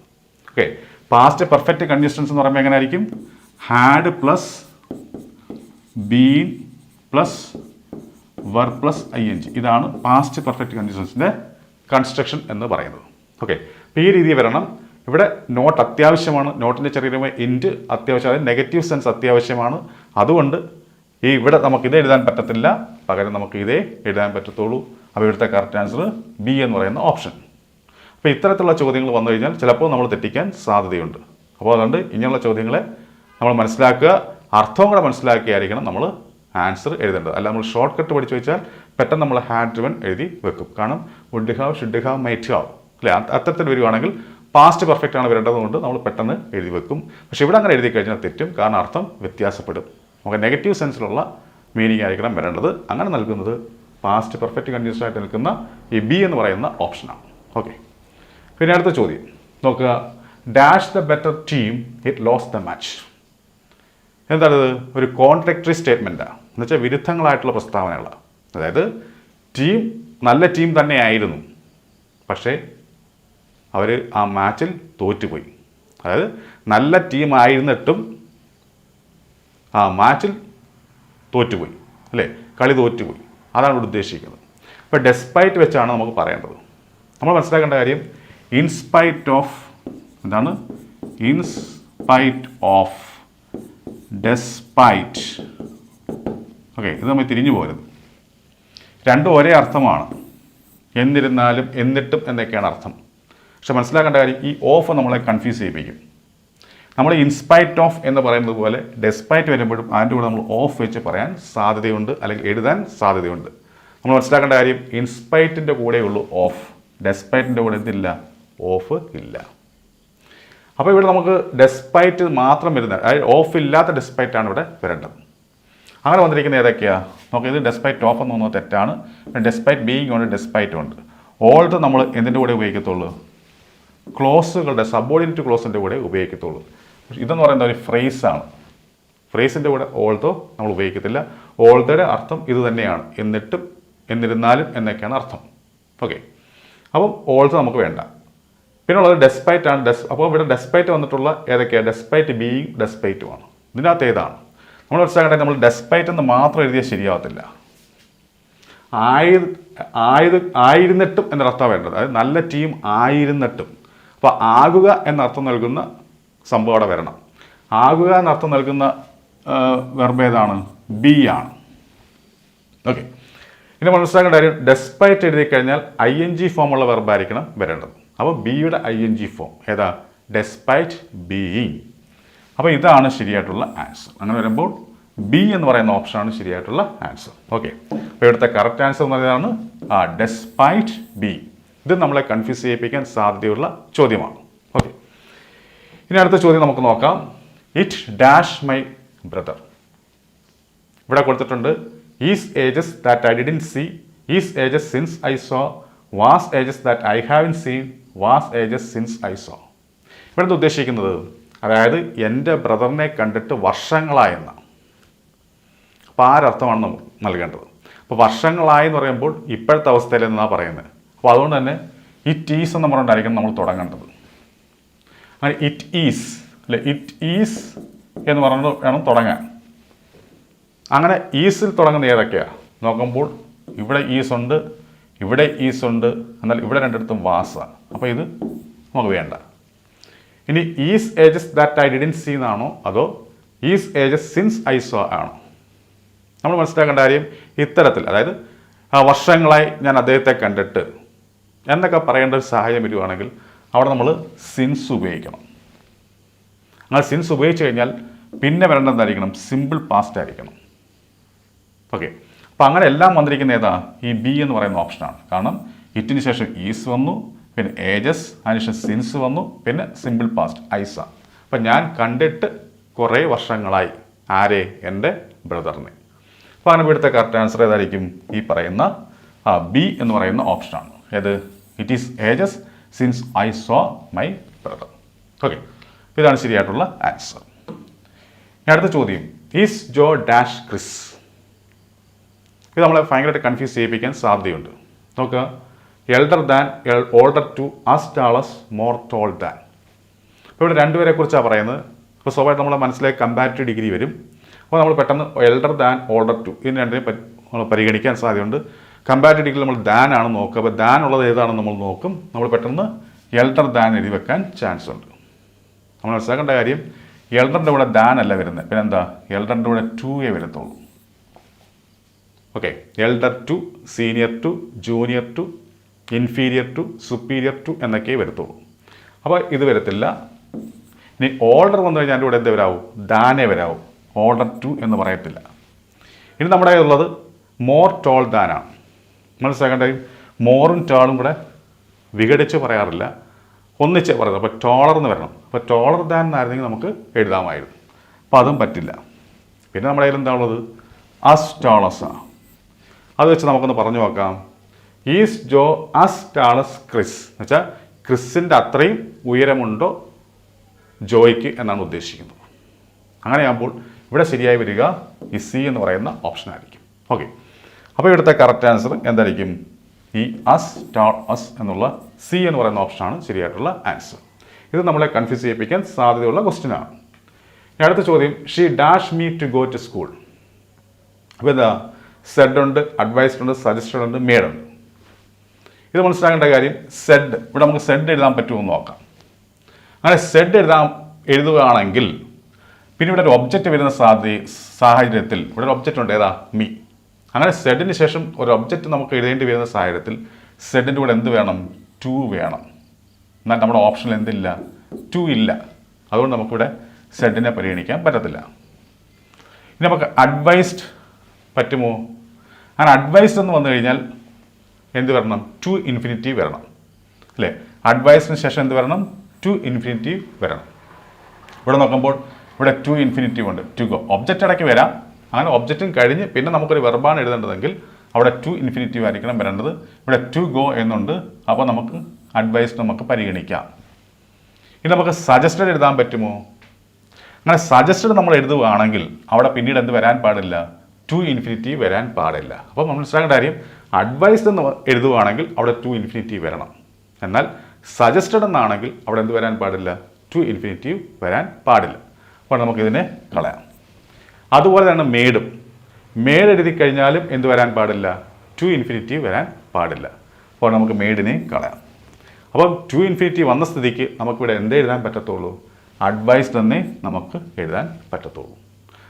Okay, past perfect continuous tense എന്ന് പറയുമ്പോൾ എങ്ങനെ ആയിരിക്കും? Had plus been plus verb plus ING. ഇതാണ് പാസ്റ്റ് പെർഫെക്റ്റ് കണ്ടിന്യൂസ് ടെൻസിൻ്റെ കൺസ്ട്രക്ഷൻ എന്ന് പറയുന്നത്. ഓക്കെ, അപ്പോൾ ഈ രീതി വരണം. ഇവിടെ നോട്ട് അത്യാവശ്യമാണ്, നോട്ടിൻ്റെ ചെറിയ ഇൻറ്റ് അത്യാവശ്യം, അതായത് നെഗറ്റീവ് സെൻസ് അത്യാവശ്യമാണ്. അതുകൊണ്ട് ഇവിടെ നമുക്ക് ഇത് എഴുതാൻ പറ്റത്തില്ല, പകരം നമുക്ക് ഇതേ എഴുതാൻ പറ്റത്തുള്ളൂ. അപ്പോൾ ഇവിടുത്തെ കറക്റ്റ് ആൻസർ ബി എന്ന് പറയുന്ന ഓപ്ഷൻ. അപ്പോൾ ഇത്തരത്തിലുള്ള ചോദ്യങ്ങൾ വന്നു കഴിഞ്ഞാൽ ചിലപ്പോൾ നമ്മൾ തെറ്റിക്കാൻ സാധ്യതയുണ്ട്. അപ്പോൾ അതുകൊണ്ട് ഇങ്ങനെയുള്ള ചോദ്യങ്ങളെ നമ്മൾ മനസ്സിലാക്കുക, അർത്ഥവും കൂടെ മനസ്സിലാക്കിയായിരിക്കണം നമ്മൾ ആൻസർ എഴുതേണ്ടത്. അല്ല നമ്മൾ ഷോർട്ട് കട്ട് പഠിച്ചു വെച്ചാൽ പെട്ടെന്ന് നമ്മൾ ഹാഡ് ഡ്രിവൺ എഴുതി വെക്കും. കാരണം would have, should have, might have അല്ലേ, അത്തരത്തിൽ വരുവാണെങ്കിൽ പാസ്റ്റ് പെർഫെക്റ്റ് ആണ് വരേണ്ടതുകൊണ്ട് നമ്മൾ പെട്ടെന്ന് എഴുതി വെക്കും. പക്ഷേ ഇവിടെ അങ്ങനെ എഴുതി കഴിഞ്ഞാൽ തെറ്റും, കാരണം അർത്ഥം വ്യത്യാസപ്പെടും. നമുക്ക് നെഗറ്റീവ് സെൻസിലുള്ള മീനിങ് ആയിരിക്കണം വരേണ്ടത്. അങ്ങനെ നൽകുന്നത് പാസ്റ്റ് പെർഫെക്റ്റ് കണ്ടിന്യൂസ് ആയിട്ട് നിൽക്കുന്ന ഈ ബി എന്ന് പറയുന്ന ഓപ്ഷനാണ്. ഓക്കെ, പിന്നെ അടുത്ത ചോദ്യം നോക്കുക. Dash the better team it lost the match. എന്താണിത്? ഒരു കോൺട്രഡിക്ടറി സ്റ്റേറ്റ്മെൻറ്റാണ്. എന്നുവെച്ചാൽ വിരുദ്ധങ്ങളായിട്ടുള്ള പ്രസ്താവനകളാണ്. അതായത് നല്ല ടീം തന്നെയായിരുന്നു, പക്ഷേ അവർ ആ മാച്ചിൽ തോറ്റുപോയി. അതായത് നല്ല ടീമായിരുന്നിട്ടും ആ മാച്ചിൽ തോറ്റുപോയി അല്ലേ, കളി തോറ്റുപോയി. അതാണ് ഇവിടെ ഉദ്ദേശിക്കുന്നത്. ഇപ്പോൾ ഡെസ്പൈറ്റ് വെച്ചാണ് നമുക്ക് പറയേണ്ടത്. നമ്മൾ മനസ്സിലാക്കേണ്ട കാര്യം ഇൻസ്പൈറ്റ് ഓഫ് എന്താണ്? In spite of, despite. ഓക്കെ, ഇത് നമ്മൾ തിരിഞ്ഞു പോകരുത്. രണ്ടും ഒരേ അർത്ഥമാണ്. എന്നിരുന്നാലും, എന്നിട്ടും എന്നൊക്കെയാണ് അർത്ഥം. പക്ഷെ മനസ്സിലാക്കേണ്ട കാര്യം, ഈ ഓഫ് നമ്മളെ കൺഫ്യൂസ് ചെയ്യിപ്പിക്കും. നമ്മൾ ഇൻസ്പൈറ്റ് ഓഫ് എന്ന് പറയുന്നത് പോലെ ഡെസ്പൈറ്റ് വരുമ്പോഴും അതിൻ്റെ കൂടെ നമ്മൾ ഓഫ് വെച്ച് പറയാൻ സാധ്യതയുണ്ട്, അല്ലെങ്കിൽ എഴുതാൻ സാധ്യതയുണ്ട്. നമ്മൾ മനസ്സിലാക്കേണ്ട കാര്യം, ഇൻസ്പൈറ്റിൻ്റെ കൂടെയുള്ളൂ ഓഫ്, ഡെസ്പൈറ്റിൻ്റെ കൂടെ എന്തില്ല, ഓഫ് ഇല്ല. അപ്പോൾ ഇവിടെ നമുക്ക് ഡെസ്പൈറ്റ് മാത്രം വരുന്ന, അതായത് ഓഫ് ഇല്ലാത്ത ഡെസ്പൈറ്റാണ് ഇവിടെ വരേണ്ടത്. അങ്ങനെ വന്നിരിക്കുന്ന ഏതൊക്കെയാണ് നമുക്ക്? ഇത് ഡെസ്പൈറ്റ് ഓഫ് എന്ന് തോന്നുന്നത് തെറ്റാണ്. ഡെസ്പൈറ്റ് ബീയിങ് ഉണ്ട്, ഡെസ്പൈറ്റ് ഉണ്ട്. ഓൾത് നമ്മൾ എന്തിൻ്റെ കൂടെ ഉപയോഗിക്കത്തുള്ളൂ? ക്ലോസുകളുടെ, സബോർഡിനേറ്റ് ക്ലോസിൻ്റെ കൂടെ ഉപയോഗിക്കത്തുള്ളൂ. ഇതെന്ന് പറയുന്ന ഒരു ഫ്രേസാണ്. ഫ്രേസിൻ്റെ കൂടെ ഓൾതോ നമ്മൾ ഉപയോഗിക്കത്തില്ല. ഓൾതയുടെ അർത്ഥം ഇത് തന്നെയാണ്, എന്നിട്ടും, എന്നിരുന്നാലും എന്നൊക്കെയാണ് അർത്ഥം. ഓക്കെ, അപ്പം ഓൾതോ നമുക്ക് വേണ്ട. പിന്നെ ഉള്ളത് ഡെസ്പൈറ്റ് ആണ്. അപ്പോൾ ഇവിടെ ഡെസ്പൈറ്റ് വന്നിട്ടുള്ള ഏതൊക്കെയാണ്? ഡെസ്പൈറ്റ് ബീയിങ്, ഡെസ്പൈറ്റുമാണ്. ഇതിനകത്ത് ഏതാണ് നമ്മൾ മനസ്സിലാക്കേണ്ടത്? നമ്മൾ ഡെസ്പൈറ്റ് എന്ന് മാത്രം എഴുതിയാൽ ശരിയാവത്തില്ല. ആയിരുന്നിട്ടും എന്നർത്ഥം വേണ്ടത്. അതായത് നല്ല ടീം ആയിരുന്നിട്ടും. അപ്പോൾ ആകുക എന്നർത്ഥം നൽകുന്ന സംഭവം അവിടെ വരണം. ആകുക എന്നർത്ഥം നൽകുന്ന വെർബ് ഏതാണ്? ബി ആണ്. ഓക്കെ, ഇനി മനസ്സിലാക്കേണ്ട കാര്യം, ഡെസ്പൈറ്റ് എഴുതി കഴിഞ്ഞാൽ ING ഫോമുള്ള വെർബായിരിക്കണം വരേണ്ടത്. അപ്പോൾ ബിയുടെ ING ഫോം ഏതാ? Despite being. അപ്പോൾ ഇതാണ് ശരിയായിട്ടുള്ള ആൻസർ. അങ്ങനെ വരുമ്പോൾ ബി എന്ന് പറയുന്ന ഓപ്ഷനാണ് ശരിയായിട്ടുള്ള ആൻസർ. ഓക്കെ, അപ്പോൾ ഇവിടുത്തെ കറക്റ്റ് ആൻസർ എന്ന് പറയുന്നതാണ് ഡെസ്പൈറ്റ് ബി. ഇത് നമ്മളെ കൺഫ്യൂസ് ചെയ്യിപ്പിക്കാൻ സാധ്യതയുള്ള ചോദ്യമാണ്. ഓക്കെ, ഇനി അടുത്ത ചോദ്യം നമുക്ക് നോക്കാം. It dash my brother. ഇവിടെ കൊടുത്തിട്ടുണ്ട് is ages that I didn't see, is ages since I saw, was ages that I haven't seen, was ages since I saw. ഇവിടുത്തെ ഉദ്ദേശിക്കുന്നത് അതായത് എൻ്റെ ബ്രദറിനെ കണ്ടിട്ട് വർഷങ്ങളായെന്ന. അപ്പോൾ ആരർത്ഥമാണ് നമുക്ക് നൽകേണ്ടത്? അപ്പോൾ വർഷങ്ങളായി എന്ന് പറയുമ്പോൾ ഇപ്പോഴത്തെ അവസ്ഥയിൽ എന്നാണ് പറയുന്നത്. അപ്പോൾ അതുകൊണ്ട് തന്നെ ഇറ്റ് ഈസ് എന്ന് പറഞ്ഞിട്ടായിരിക്കും നമ്മൾ തുടങ്ങേണ്ടത്. അങ്ങനെ ഇറ്റ് ഈസ്, അല്ലെ, ഇറ്റ് ഈസ് എന്ന് പറഞ്ഞിട്ട് വേണം തുടങ്ങാൻ. അങ്ങനെ ഈസിൽ തുടങ്ങുന്ന ഏതൊക്കെയാണ് നോക്കുമ്പോൾ ഇവിടെ ഈസ് ഉണ്ട്, ഇവിടെ ഈസ് ഉണ്ട്, എന്നാൽ ഇവിടെ രണ്ടിടത്തും വാസാണ്. അപ്പോൾ ഇത് നമുക്ക് വേണ്ട. ഇനി is ages that I didn't see എന്നാണോ അതോ is ages since I saw ആണോ? നമ്മൾ മനസ്സിലാക്കേണ്ട കാര്യം, ഇത്തരത്തിൽ അതായത് വർഷങ്ങളായി ഞാൻ അദ്ദേഹത്തെ കണ്ടിട്ട് എന്നൊക്കെ പറയേണ്ട ഒരു സാഹചര്യം വരുവാണെങ്കിൽ അവിടെ നമ്മൾ സിൻസ് ഉപയോഗിക്കണം. അങ്ങനെ സിൻസ് ഉപയോഗിച്ച് കഴിഞ്ഞാൽ പിന്നെ വരേണ്ടതായിരിക്കണം സിമ്പിൾ പാസ്റ്റ് ആയിരിക്കണം. ഓക്കെ, അപ്പോൾ അങ്ങനെ എല്ലാം വന്നിരിക്കുന്ന ഏതാ? ഈ ബി എന്ന് പറയുന്ന ഓപ്ഷനാണ്. കാരണം ഇറ്റിന് ശേഷം ഈസ് വന്നു, പിന്നെ ഏജസ്, അതിനുശേഷം സിൻസ് വന്നു, പിന്നെ സിമ്പിൾ പാസ്റ്റ് ഐസ. അപ്പം ഞാൻ കണ്ടിട്ട് കുറേ വർഷങ്ങളായി ആരെ? എൻ്റെ ബ്രദറിനെ. അപ്പോൾ അങ്ങനെ ഇവിടുത്തെ കറക്റ്റ് ആൻസർ ഏതായിരിക്കും? ഈ പറയുന്ന ബി എന്ന് പറയുന്ന ഓപ്ഷനാണ്. ഏത്? It is ages since I so my brother. Okay, ഇതാണ് ശരിയായിട്ടുള്ള ആൻസർ. അടുത്ത ചോദ്യം, ഈസ് ജോ ഡാഷ് ക്രിസ്. ഇത് നമ്മളെ ഭയങ്കരമായിട്ട് കൺഫ്യൂസ് ചെയ്യിപ്പിക്കാൻ സാധ്യതയുണ്ട്. നോക്കുക, elder than, older to, as tall as, more tall than. അപ്പോൾ ഇവിടെ രണ്ടുപേരെ കുറിച്ചാണ് പറയുന്നത്. അപ്പോൾ സ്വാഭാവികമായിട്ട് നമ്മുടെ മനസ്സിലേക്ക് കമ്പാരിറ്റീവ് ഡിഗ്രി വരും. അപ്പോൾ നമ്മൾ പെട്ടെന്ന് എൽഡർ ദാൻ, ഓൾഡർ ടു, ഇതിന് രണ്ടിനെയും നമ്മൾ പരിഗണിക്കാൻ സാധ്യതയുണ്ട്. കമ്പാരിറ്റീവ് ഡിഗ്രി നമ്മൾ ദാൻ ആണ് നോക്കുക. അപ്പോൾ ദാൻ ഉള്ളത് ഏതാണെന്ന് നമ്മൾ നോക്കും. നമ്മൾ പെട്ടെന്ന് എൽഡർ ദാൻ എഴുതി വെക്കാൻ ചാൻസ് ഉണ്ട്. നമ്മൾ മനസ്സിലാക്കേണ്ട കാര്യം, എൽഡറിൻ്റെ കൂടെ ദാൻ അല്ല വരുന്നത്, പിന്നെ എന്താ? എൽഡറിൻ്റെ കൂടെ ടൂയേ വരത്തുള്ളൂ. Okay, elder to, senior to, junior to, inferior to, superior to എന്നൊക്കെ വരത്തുള്ളൂ. അപ്പോൾ ഇത് വരത്തില്ല. ഇനി ഓൾഡർ വന്നു കഴിഞ്ഞാൽ അതിൻ്റെ കൂടെ എന്ത് വരാവും? ദാനേ വരാവും. ഓൾഡർ ടു എന്ന് പറയത്തില്ല. ഇനി നമ്മുടെ ഉള്ളത് മോർ ടോൾ ദാനാണ്. മനസ്സിലാക്കേണ്ട മോറും ടോളും കൂടെ വിഘടിച്ച് പറയാറില്ല, ഒന്നിച്ച് പറയുന്നത്. അപ്പോൾ ടോളർ എന്ന് വരണം. അപ്പോൾ ടോളർ ദാൻ എന്നായിരുന്നെങ്കിൽ നമുക്ക് എഴുതാമായിരുന്നു. അപ്പോൾ അതും പറ്റില്ല. പിന്നെ നമ്മുടെ കയ്യിൽ എന്താ ഉള്ളത്? അസ് ടാളസാണ്. അത് വെച്ച് നമുക്കൊന്ന് പറഞ്ഞു നോക്കാം. ഈസ് ജോ അസ് ടാളസ് ക്രിസ് എന്ന് വെച്ചാൽ ക്രിസിൻ്റെ അത്രയും ഉയരമുണ്ടോ ജോയ്ക്ക് എന്നാണ് ഉദ്ദേശിക്കുന്നത്. അങ്ങനെയാകുമ്പോൾ ഇവിടെ ശരിയായി വരിക ഈ സി എന്ന് പറയുന്ന ഓപ്ഷനായിരിക്കും. ഓക്കെ, അപ്പോൾ ഇവിടുത്തെ കറക്റ്റ് ആൻസർ എന്തായിരിക്കും? ഈ അസ് ടാൾ അസ് എന്നുള്ള സി എന്ന് പറയുന്ന ഓപ്ഷനാണ് ശരിയായിട്ടുള്ള ആൻസർ. ഇത് നമ്മളെ കൺഫ്യൂസ് ചെയ്യിപ്പിക്കാൻ സാധ്യതയുള്ള ക്വസ്റ്റ്യനാണ്. അടുത്ത ചോദ്യം, she dash me to go to school. അപ്പോൾ എന്താ? സെഡ് ഉണ്ട്, അഡ്വൈസ്ഡ് ഉണ്ട്, സജസ്റ്റഡ് ഉണ്ട്, മേഡ് ഉണ്ട്. ഇത് മനസ്സിലാക്കേണ്ട കാര്യം, സെഡ്, ഇവിടെ നമുക്ക് സെഡ് എഴുതാൻ പറ്റുമോ എന്ന് നോക്കാം. അങ്ങനെ സെഡ് എഴുതുകയാണെങ്കിൽ പിന്നെ ഇവിടെ ഒരു ഒബ്ജക്റ്റ് വരുന്ന സാഹചര്യത്തിൽ ഇവിടെ ഒരു ഒബ്ജക്റ്റ് ഉണ്ട്, ഏതാ? മീ. അങ്ങനെ സെഡിന് ശേഷം ഒരു ഒബ്ജക്റ്റ് നമുക്ക് എഴുതേണ്ടി വരുന്ന സാഹചര്യത്തിൽ സെഡിൻ്റെ കൂടെ എന്ത് വേണം? ടു വേണം. എന്നാൽ നമ്മുടെ ഓപ്ഷനിൽ എന്തില്ല? ടു ഇല്ല. അതുകൊണ്ട് നമുക്കിവിടെ സെഡിനെ പരിഗണിക്കാൻ പറ്റത്തില്ല. ഇനി നമുക്ക് അഡ്വൈസ്ഡ് പറ്റുമോ? അങ്ങനെ അഡ്വൈസ്ഡ് എന്ന് വന്നു കഴിഞ്ഞാൽ എന്ത് വരണം? ടു ഇൻഫിനിറ്റീവ് വരണം അല്ലേ? അഡ്വൈസിന് ശേഷം എന്ത് വരണം? ടു ഇൻഫിനിറ്റീവ് വരണം. ഇവിടെ നോക്കുമ്പോൾ ഇവിടെ ടു ഇൻഫിനിറ്റീവ് ഉണ്ട്, ടു ഗോ. ഒബ്ജക്റ്റ് ഇടയ്ക്ക് വരാം. അങ്ങനെ ഒബ്ജക്റ്റും കഴിഞ്ഞ് പിന്നെ നമുക്കൊരു വെർബാണ് എഴുതേണ്ടതെങ്കിൽ അവിടെ ടു ഇൻഫിനിറ്റീവ് ആയിരിക്കണം വരേണ്ടത്. ഇവിടെ ടു ഗോ എന്നുണ്ട്. അപ്പോൾ നമുക്ക് അഡ്വൈസ്ഡ് നമുക്ക് പരിഗണിക്കാം. ഇനി നമുക്ക് സജസ്റ്റഡ് എഴുതാൻ പറ്റുമോ? അങ്ങനെ സജസ്റ്റഡ് നമ്മൾ എഴുതുകയാണെങ്കിൽ അവിടെ പിന്നീട് എന്ത് വരാൻ പാടില്ല? ടു ഇൻഫിനിറ്റീവ് വരാൻ പാടില്ല. അപ്പോൾ നമ്മൾ മനസ്സിലാക്കേണ്ട കാര്യം, അഡ്വൈസ്ഡ് എന്ന് എഴുതുകയാണെങ്കിൽ അവിടെ ടു ഇൻഫിനിറ്റീവ് വരണം. എന്നാൽ സജസ്റ്റഡ് എന്നാണെങ്കിൽ അവിടെ എന്ത് വരാൻ പാടില്ല? ടു ഇൻഫിനിറ്റീവ് വരാൻ പാടില്ല. അപ്പോൾ നമുക്കിതിനെ കളയാം. അതുപോലെ തന്നെ മേഡും. മേഡ് എഴുതി കഴിഞ്ഞാലും എന്ത് വരാൻ പാടില്ല? ടു ഇൻഫിനിറ്റീവ് വരാൻ പാടില്ല. അപ്പോൾ നമുക്ക് മേഡിനെ കളയാം. അപ്പം ടു ഇൻഫിനിറ്റീവ് വന്ന സ്ഥിതിക്ക് നമുക്കിവിടെ എന്ത് എഴുതാൻ പറ്റത്തുള്ളൂ? അഡ്വൈസ്ഡ് എന്നേ നമുക്ക് എഴുതാൻ പറ്റത്തുള്ളൂ.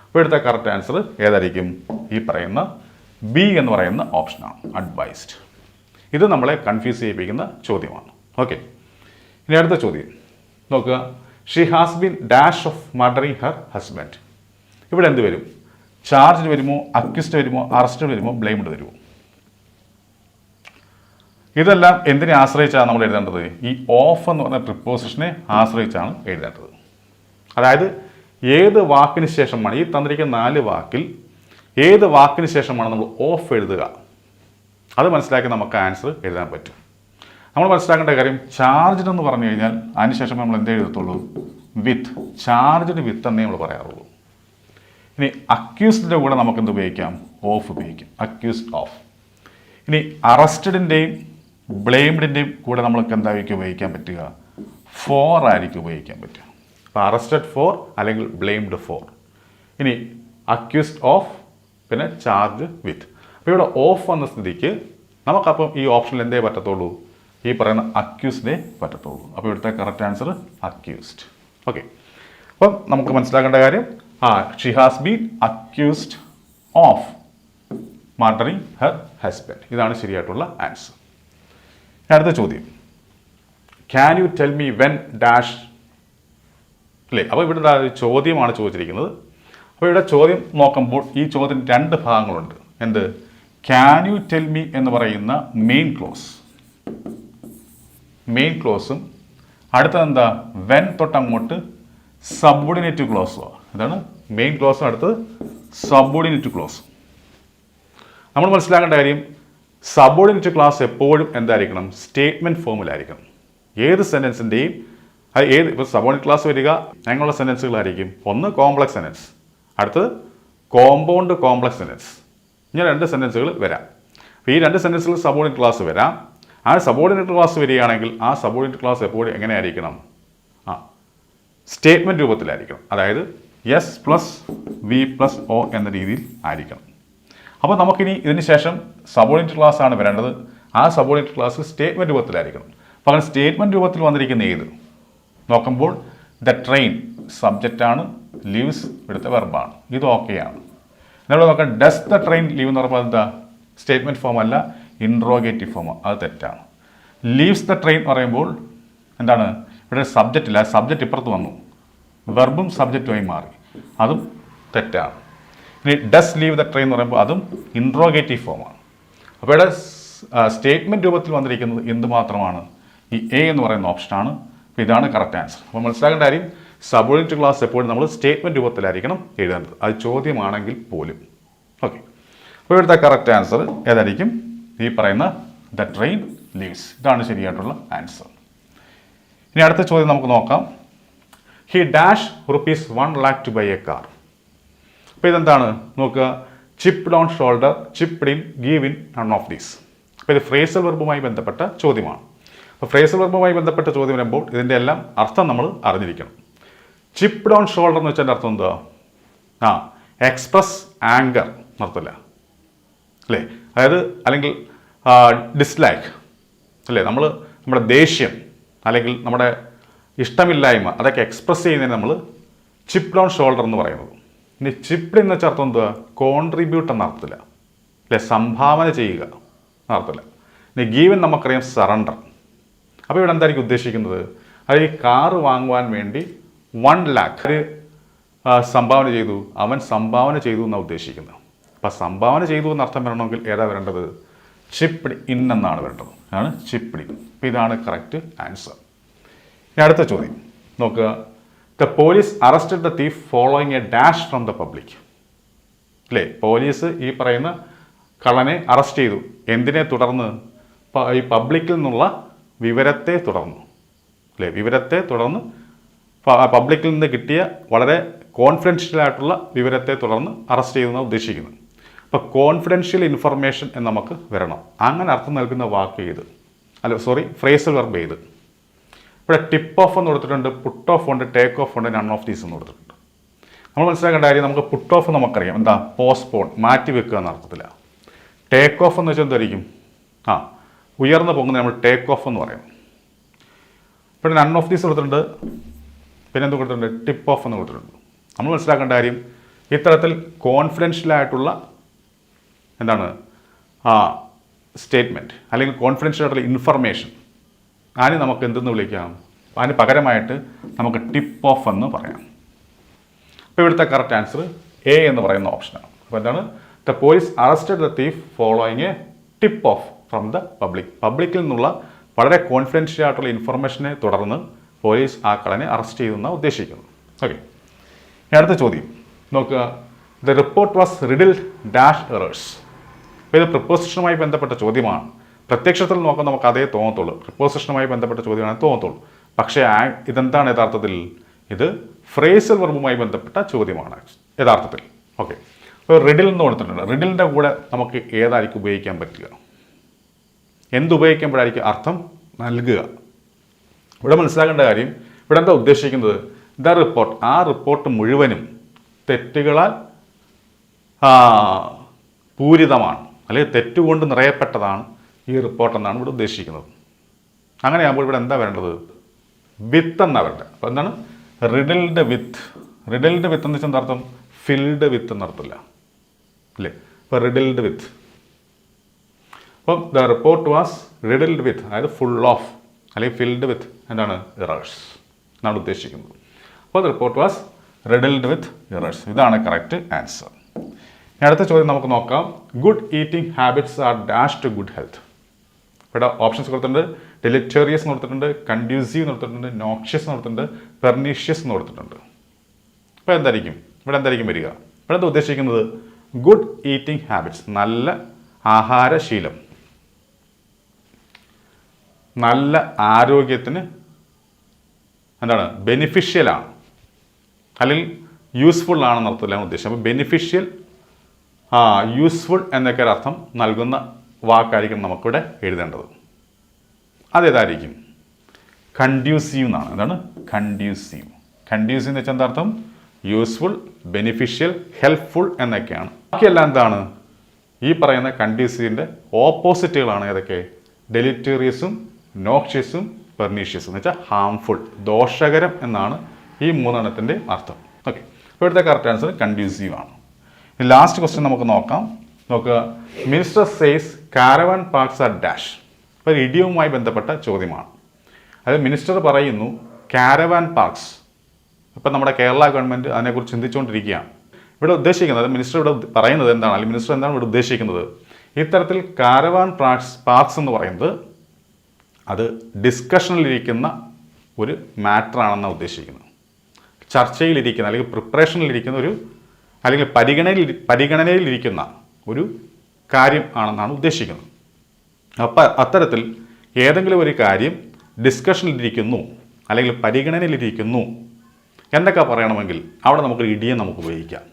അപ്പോൾ എടുത്ത കറക്റ്റ് ആൻസർ ഏതായിരിക്കും? ഈ പറയുന്ന ബി എന്ന് പറയുന്ന ഓപ്ഷനാണ്, അഡ്വൈസ്ഡ്. ഇത് നമ്മളെ കൺഫ്യൂസ് ചെയ്യിപ്പിക്കുന്ന ചോദ്യമാണ്. ഓക്കെ, ഇനി അടുത്ത ചോദ്യം നോക്കുക. She has been dash of murdering her husband. ഇവിടെ എന്ത് വരും? ചാർജ്ഡ് വരുമോ, അക്യൂസ്ഡ് വരുമോ, അറസ്റ്റഡ് വരുമോ, ബ്ലെയിംഡ് വരുമോ? ഇതെല്ലാം എന്തിനെ ആശ്രയിച്ചാണ് നമ്മൾ എഴുതേണ്ടത്? ഈ ഓഫ് എന്ന് പറഞ്ഞ പ്രിപ്പോസിഷനെ ആശ്രയിച്ചാണ് എഴുതേണ്ടത്. അതായത് ഏത് വാക്കിന് ശേഷമാണ്, ഈ തന്നിരിക്കുന്ന 4 വാക്കിൽ ഏത് വാക്കിന് ശേഷമാണ് നമ്മൾ ഓഫ് എഴുതുക, അത് മനസ്സിലാക്കി നമുക്ക് ആൻസർ എഴുതാൻ പറ്റും. നമ്മൾ മനസ്സിലാക്കേണ്ട കാര്യം, ചാർജ്ഡ് എന്ന് പറഞ്ഞു കഴിഞ്ഞാൽ അതിനുശേഷം നമ്മൾ എന്ത് എഴുതത്തുള്ളൂ? വിത്ത്. ചാർജ്ഡ് വിത്ത് എന്നേ നമ്മൾ പറയാറുള്ളൂ. ഇനി അക്യൂസ്ഡിൻ്റെ കൂടെ നമുക്ക് എന്ത് ഉപയോഗിക്കാം? ഓഫ് ഉപയോഗിക്കാം, അക്യൂസ്ഡ് ഓഫ്. ഇനി അറസ്റ്റഡിൻ്റെയും ബ്ലെയിംഡിൻ്റെയും കൂടെ നമ്മൾക്ക് എന്തായിരിക്കും ഉപയോഗിക്കാൻ പറ്റുക? ഫോർ ആയിരിക്കും ഉപയോഗിക്കാൻ പറ്റുക. അപ്പോൾ അറസ്റ്റഡ് ഫോർ അല്ലെങ്കിൽ ബ്ലെയിംഡ് ഫോർ. ഇനി അക്യൂസ്ഡ് ഓഫ്, പിന്നെ ചാർജ് വിത്ത്. അപ്പോൾ ഇവിടെ ഓഫ് വന്ന സ്ഥിതിക്ക് നമുക്കപ്പം ഈ ഓപ്ഷനിൽ എന്തേ പറ്റത്തുള്ളൂ? ഈ പറയുന്ന അക്യൂസ്ഡേ പറ്റത്തുള്ളൂ. അപ്പോൾ ഇവിടുത്തെ കറക്റ്റ് ആൻസർ അക്യൂസ്ഡ്. ഓക്കെ, അപ്പം നമുക്ക് മനസ്സിലാക്കേണ്ട കാര്യം, she has been accused of murdering her husband. ഇതാണ് ശരിയായിട്ടുള്ള ആൻസർ. അടുത്ത ചോദ്യം, can you tell me when dash അല്ലേ? അപ്പോൾ ഇവിടെ ചോദ്യമാണ് ചോദിച്ചിരിക്കുന്നത്. അപ്പോൾ ഇവിടെ ചോദ്യം നോക്കുമ്പോൾ ഈ ചോദ്യത്തിന് 2 ഭാഗങ്ങളുണ്ട്. എന്ത്? ക്യാൻ യു ടെൽ മീ എന്ന് പറയുന്ന മെയിൻ ക്ലോസും അടുത്തത് എന്താ? വെൻ തൊട്ടങ്ങോട്ട് സബോർഡിനേറ്റ് ക്ലോസും. ഇതാണ് മെയിൻ ക്ലോസും അടുത്തത് സബോർഡിനേറ്റ് ക്ലോസും. നമ്മൾ മനസ്സിലാക്കേണ്ട കാര്യം, സബോർഡിനേറ്റ് ക്ലാസ് എപ്പോഴും എന്തായിരിക്കണം? സ്റ്റേറ്റ്മെൻറ്റ് ഫോമിലായിരിക്കണം. ഏത് സെൻറ്റൻസിൻ്റെയും ഇപ്പോൾ സബോർഡിനേറ്റ് ക്ലാസ് വരിക അങ്ങനെയുള്ള സെൻറ്റൻസുകളായിരിക്കും. ഒന്ന് കോംപ്ലക്സ് സെൻറ്റൻസ്, അടുത്തത് കോമ്പൗണ്ട് കോംപ്ലക്സ് സെൻറ്റൻസ്. ഇങ്ങനെ 2 സെൻറ്റൻസുകൾ വരാം. അപ്പോൾ ഈ 2 സെൻറ്റൻസുകൾ സബോർഡിനേറ്റ് ക്ലാസ് വരാം. ആ സബോർഡിനേറ്റ് ക്ലാസ് വരികയാണെങ്കിൽ ആ സബോർഡിനേറ്റ് ക്ലാസ് എപ്പോഴും എങ്ങനെയായിരിക്കണം? സ്റ്റേറ്റ്മെൻറ്റ് രൂപത്തിലായിരിക്കണം. അതായത് S plus V plus O എന്ന രീതിയിൽ ആയിരിക്കണം. അപ്പോൾ നമുക്കിനി ഇതിന് ശേഷം സബോർഡിനേറ്റ് ക്ലാസ് ആണ് വരേണ്ടത്. ആ സബോർഡിനേറ്റ് ക്ലാസ് സ്റ്റേറ്റ്മെൻറ്റ് രൂപത്തിലായിരിക്കണം. അപ്പോൾ അങ്ങനെ സ്റ്റേറ്റ്മെൻറ്റ് രൂപത്തിൽ വന്നിരിക്കുന്ന ഏത് നോക്കുമ്പോൾ ദ ട്രെയിൻ സബ്ജക്റ്റാണ്, ലീവ്സ് ഇവിടുത്തെ വെർബാണ്. ഇത് ഓക്കെയാണ്. നമ്മൾ നോക്കാം, ഡസ് ദ ട്രെയിൻ ലീവ് എന്ന് പറയുമ്പോൾ എന്താ? സ്റ്റേറ്റ്മെൻറ്റ് ഫോം അല്ല, ഇൻട്രോഗേറ്റീവ് ഫോം. അത് തെറ്റാണ്. ലീവ്സ് ദ ട്രെയിൻ എന്ന് പറയുമ്പോൾ എന്താണ്? ഇവിടെ സബ്ജക്റ്റ് ഇല്ല, സബ്ജക്റ്റ് ഇപ്പുറത്ത് വന്നു, വെർബും സബ്ജക്റ്റുമായി മാറി. അതും തെറ്റാണ്. ഇനി ഡസ് ലീവ് ദ ട്രെയിൻ എന്ന് പറയുമ്പോൾ അതും ഇൻട്രോഗേറ്റീവ് ഫോമാണ്. അപ്പോൾ ഇവിടെ സ്റ്റേറ്റ്മെൻറ്റ് രൂപത്തിൽ വന്നിരിക്കുന്നത് എന്ത് മാത്രമാണ്? ഈ എ എന്ന് പറയുന്ന ഓപ്ഷനാണ്. അപ്പോൾ ഇതാണ് കറക്റ്റ് ആൻസർ. അപ്പോൾ മനസ്സിലാക്കേണ്ട കാര്യം, സബോർഡിനേറ്റ് ക്ലാസ് എപ്പോഴും നമ്മൾ സ്റ്റേറ്റ്മെൻറ്റ് രൂപത്തിലായിരിക്കണം എഴുതേണ്ടത്, അത് ചോദ്യമാണെങ്കിൽ പോലും. ഓക്കെ, അപ്പോൾ ഇവിടുത്തെ കറക്റ്റ് ആൻസർ ഏതായിരിക്കും? ഈ പറയുന്ന ദ ട്രെയിൻ ലീവ്സ്. ഇതാണ് ശരിയായിട്ടുള്ള ആൻസർ. ഇനി അടുത്ത ചോദ്യം നമുക്ക് നോക്കാം. He dash ₹1 lakh to buy a car. അപ്പോൾ ഇതെന്താണ് നോക്കുക? Chipped on shoulder, chipped in, give in, none of these. അപ്പോൾ ഇത് ഫ്രേസൽ വെർബുമായി ബന്ധപ്പെട്ട ചോദ്യമാണ്. അപ്പോൾ ഫ്രേസൽ വെർബുമായി ബന്ധപ്പെട്ട ചോദ്യം വരുമ്പോൾ ഇതിൻ്റെ എല്ലാം അർത്ഥം നമ്മൾ അറിഞ്ഞിരിക്കണം. ചിപ്ഡ് ഓൺ ഷോൾഡർ എന്ന് വെച്ചാൽ അർത്ഥം എന്താ? എക്സ്പ്രസ് ആങ്കർ എന്നർത്ഥമില്ല അല്ലേ? അതായത് അല്ലെങ്കിൽ ഡിസ്ലൈക്ക് അല്ലേ? നമ്മുടെ ദേഷ്യം അല്ലെങ്കിൽ നമ്മുടെ ഇഷ്ടമില്ലായ്മ അതൊക്കെ എക്സ്പ്രസ് ചെയ്യുന്നതിന് നമ്മൾ ചിപ്ഡ് ഓൺ ഷോൾഡർ എന്ന് പറയുന്നത്. ഇനി ചിപ്ഡ് എന്ന് വെച്ചാൽ അർത്ഥം എന്താ? കോൺട്രിബ്യൂട്ട് എന്ന അർത്ഥത്തില്ല അല്ലേ? സംഭാവന ചെയ്യുക എന്നർത്ഥമില്ല. ഇനി ഗീവൻ നമുക്കറിയാം സറണ്ടർ. അപ്പോൾ ഇവിടെ എന്തായിരിക്കും ഉദ്ദേശിക്കുന്നത്? അത് ഈ കാറ് വാങ്ങുവാൻ വേണ്ടി 1 lakh സംഭാവന ചെയ്തു, അവൻ സംഭാവന ചെയ്തു എന്നാണ് ഉദ്ദേശിക്കുന്നത്. അപ്പം സംഭാവന ചെയ്തു എന്ന് അർത്ഥം വരണമെങ്കിൽ ഏതാ വരേണ്ടത്? ചിപ്ഡ് ഇൻ എന്നാണ് വരേണ്ടത്. ആണ് ചിപ്ഡ് ഇൻ. അപ്പം ഇതാണ് കറക്റ്റ് ആൻസർ. ഇനി അടുത്ത ചോദ്യം നോക്കുക. The police arrested the thief following A dash from the public. അല്ലേ, പോലീസ് ഈ പറയുന്ന കള്ളനെ അറസ്റ്റ് ചെയ്തു. എന്തിനെ തുടർന്ന്? ഈ പബ്ലിക്കിൽ നിന്നുള്ള വിവരത്തെ തുടർന്ന്. അല്ലേ, വിവരത്തെ തുടർന്ന്, പബ്ലിക്കിൽ നിന്ന് കിട്ടിയ വളരെ കോൺഫിഡൻഷ്യൽ ആയിട്ടുള്ള വിവരത്തെ തുടർന്ന് അറസ്റ്റ് ചെയ്യുന്നതാണ് ഉദ്ദേശിക്കുന്നത്. അപ്പോൾ കോൺഫിഡൻഷ്യൽ ഇൻഫർമേഷൻ എന്ന് നമുക്ക് വരണം. അങ്ങനെ അർത്ഥം നൽകുന്ന വാക്ക് ഏത്? ഫ്രേസൽ വെർബ് ഏത്? ഇവിടെ ടിപ്പ് ഓഫ് എന്ന് കൊടുത്തിട്ടുണ്ട്, പുട്ട് ഓഫ് ഉണ്ട്, ടേക്ക് ഓഫ് ഉണ്ട്, നൺ ഓഫ് ദീസ് എന്ന് കൊടുത്തിട്ടുണ്ട്. നമ്മൾ മനസ്സിലാക്കേണ്ട കാര്യം, നമുക്ക് പുട്ട് ഓഫ് നമുക്കറിയാം, എന്താ? പോസ്റ്റ്പോൺ, മാറ്റി വെക്കുക എന്ന അർത്ഥത്തിലാണ്. ടേക്ക് ഓഫ് എന്ന് വെച്ചാൽ എന്തായിരിക്കും? ഉയർന്നു പോകുന്നത് നമ്മൾ ടേക്ക് ഓഫ് എന്ന് പറയും. ഇവിടെ നൺ ഓഫ് ദീസ് കൊടുത്തിട്ടുണ്ട്, പിന്നെ എന്ത് കൊടുത്തിട്ടുണ്ട്? ടിപ്പ് ഓഫ് എന്ന് കൊടുത്തിട്ടുണ്ട്. നമ്മൾ മനസ്സിലാക്കേണ്ട കാര്യം, ഇത്തരത്തിൽ കോൺഫിഡൻഷ്യൽ ആയിട്ടുള്ള എന്താണ് സ്റ്റേറ്റ്മെൻറ്റ് അല്ലെങ്കിൽ കോൺഫിഡൻഷ്യൽ ആയിട്ടുള്ള ഇൻഫർമേഷൻ, അതിന് നമുക്ക് എന്തെന്ന് വിളിക്കാം? അതിന് പകരമായിട്ട് നമുക്ക് ടിപ്പ് ഓഫ് എന്ന് പറയാം. അപ്പോൾ ഇവിടുത്തെ കറക്റ്റ് ആൻസർ എ എന്ന് പറയുന്ന ഓപ്ഷനാണ്. അപ്പോൾ എന്താണ്? The police arrested the thief following a tip off from the public. പബ്ലിക്കിൽ നിന്നുള്ള വളരെ കോൺഫിഡൻഷ്യൽ ആയിട്ടുള്ള ഇൻഫർമേഷനെ തുടർന്ന് പോലീസ് ആ കള്ളനെ അറസ്റ്റ് ചെയ്തെന്നാണ് ഉദ്ദേശിക്കുന്നത്. ഓക്കെ, അടുത്ത ചോദ്യം നോക്കുക. The report was riddled dash errors. അപ്പോൾ ഇത് പ്രിപ്പോസിഷനുമായി ബന്ധപ്പെട്ട ചോദ്യമാണ്. പ്രത്യക്ഷത്തിൽ നോക്കാൻ നമുക്ക് അതേ തോന്നത്തുള്ളൂ, പ്രിപ്പോസിഷനുമായി ബന്ധപ്പെട്ട ചോദ്യമാണ് തോന്നത്തുള്ളൂ. പക്ഷേ ഇതെന്താണ് യഥാർത്ഥത്തിൽ? ഇത് ഫ്രേസൽ വെർബുമായി ബന്ധപ്പെട്ട ചോദ്യമാണ് യഥാർത്ഥത്തിൽ. ഓക്കെ, അപ്പോൾ റിഡിൽ എന്ന് കൊടുത്തിട്ടുണ്ട്. റിഡിലിൻ്റെ കൂടെ നമുക്ക് ഏതായിരിക്കും ഉപയോഗിക്കാൻ പറ്റുക? എന്തുപയോഗിക്കുമ്പോഴായിരിക്കും അർത്ഥം നൽകുക? ഇവിടെ മനസ്സിലാക്കേണ്ട കാര്യം, ഇവിടെ എന്താ ഉദ്ദേശിക്കുന്നത്? ദ റിപ്പോർട്ട്, ആ റിപ്പോർട്ട് മുഴുവനും തെറ്റുകളാൽ പൂരിതമാണ്, അല്ലെങ്കിൽ തെറ്റുകൊണ്ട് നിറയപ്പെട്ടതാണ് ഈ റിപ്പോർട്ട് എന്നാണ് ഇവിടെ ഉദ്ദേശിക്കുന്നത്. അങ്ങനെയാകുമ്പോൾ ഇവിടെ എന്താ വരേണ്ടത്? വിത്ത് എന്നാണ് വരേണ്ടത്. അപ്പോൾ എന്താണ്? റിഡിൽഡ് വിത്ത്. റിഡിൽഡ് വിത്ത് എന്ന് വെച്ചാൽ എന്താർത്ഥം? ഫിൽഡ് വിത്ത് എന്നർത്ഥമില്ല, അല്ലേ? ഇപ്പോൾ റിഡിൽഡ് വിത്ത്. അപ്പം the report was riddled with, അതായത് ഫുൾ ഓഫ് അല്ലെങ്കിൽ ഫിൽഡ് വിത്ത് എന്താണ്? എറേഴ്സ് എന്നാണ് ഉദ്ദേശിക്കുന്നത്. അപ്പോൾ the report was riddled with errors. ഇതാണ് കറക്റ്റ് ആൻസർ. ഇനി അടുത്ത ചോദ്യം നമുക്ക് നോക്കാം. Good eating habits are dash to good health. ഇവിടെ ഓപ്ഷൻസ് കൊടുത്തിട്ടുണ്ട്. ഡെലിറ്റേറിയസ് എന്ന് കൊടുത്തിട്ടുണ്ട്, കൺഡ്യൂസീവ് എന്ന് കൊടുത്തിട്ടുണ്ട്, നോക്ഷ്യസ് എന്ന് കൊടുത്തിട്ടുണ്ട്, പെർനീഷ്യസ് എന്ന് കൊടുത്തിട്ടുണ്ട്. അപ്പോൾ എന്തായിരിക്കും ഇവിടെ എന്തായിരിക്കും വരിക? ഇവിടെ എന്താ ഉദ്ദേശിക്കുന്നത്? ഗുഡ് ഈറ്റിംഗ് ഹാബിറ്റ്സ്, നല്ല ആഹാരശീലം, നല്ല ആരോഗ്യത്തിന് എന്താണ്? ബെനിഫിഷ്യലാണ് അല്ലെങ്കിൽ യൂസ്ഫുൾ ആണെന്ന് അർത്ഥത്തിലാണ് ഉദ്ദേശം. അപ്പോൾ ബെനിഫിഷ്യൽ, യൂസ്ഫുൾ എന്നൊക്കെ ഒരു അർത്ഥം നൽകുന്ന വാക്കായിരിക്കും നമുക്കിവിടെ എഴുതേണ്ടത്. അതേതായിരിക്കും? കൺഡ്യൂസീവ് എന്നാണ്. എന്താണ്? കൺഡ്യൂസീവ്. കൺഡ്യൂസീവ് എന്ന് വെച്ചാൽ എന്താ അർത്ഥം? യൂസ്ഫുൾ, ബെനിഫിഷ്യൽ, ഹെൽപ്ഫുൾ എന്നൊക്കെയാണ്. ബാക്കിയെല്ലാം എന്താണ്? ഈ പറയുന്ന കൺഡ്യൂസീവിൻ്റെ ഓപ്പോസിറ്റുകളാണ്. ഏതൊക്കെ? ഡെലിറ്റേറിയസും നോക്ഷ്യസും പെർനീഷ്യസും എന്ന് വെച്ചാൽ ഹാംഫുൾ, ദോഷകരം എന്നാണ് ഈ മൂന്നെണ്ണത്തിൻ്റെ അർത്ഥം. ഓക്കെ, അപ്പോൾ ഇവിടുത്തെ കറക്റ്റ് ആൻസർ കൺഡ്യൂസീവ് ആണ്. ലാസ്റ്റ് ക്വസ്റ്റ്യൻ നമുക്ക് നോക്കാം. നോക്കുക. Minister says caravan parks are dash. അപ്പോൾ ഇഡിയവുമായി ബന്ധപ്പെട്ട ചോദ്യമാണ്. അതായത് മിനിസ്റ്റർ പറയുന്നു കാരവാൻ പാർക്സ്. ഇപ്പം നമ്മുടെ കേരള ഗവൺമെൻറ് അതിനെക്കുറിച്ച് ചിന്തിച്ചുകൊണ്ടിരിക്കുകയാണ്. ഇവിടെ ഉദ്ദേശിക്കുന്നത്, മിനിസ്റ്റർ ഇവിടെ പറയുന്നത് എന്താണ്, അല്ലെങ്കിൽ മിനിസ്റ്റർ എന്താണ് ഇവിടെ ഉദ്ദേശിക്കുന്നത്? ഇത്തരത്തിൽ കാരവാൻ പാർക്സ് എന്ന് പറയുന്നത് അത് ഡിസ്കഷനിലിരിക്കുന്ന ഒരു മാറ്ററാണെന്നാണ് ഉദ്ദേശിക്കുന്നത്. ചർച്ചയിലിരിക്കുന്ന അല്ലെങ്കിൽ പ്രിപ്പറേഷനിലിരിക്കുന്ന ഒരു അല്ലെങ്കിൽ പരിഗണനയിലിരിക്കുന്ന ഒരു കാര്യം ആണെന്നാണ് ഉദ്ദേശിക്കുന്നത്. അപ്പോൾ അത്തരത്തിൽ ഏതെങ്കിലും ഒരു കാര്യം ഡിസ്കഷനിലിരിക്കുന്നു അല്ലെങ്കിൽ പരിഗണനയിലിരിക്കുന്നു എന്നൊക്കെ പറയണമെങ്കിൽ അവിടെ നമുക്കൊരു ഇഡിയം നമുക്ക് ഉപയോഗിക്കാം.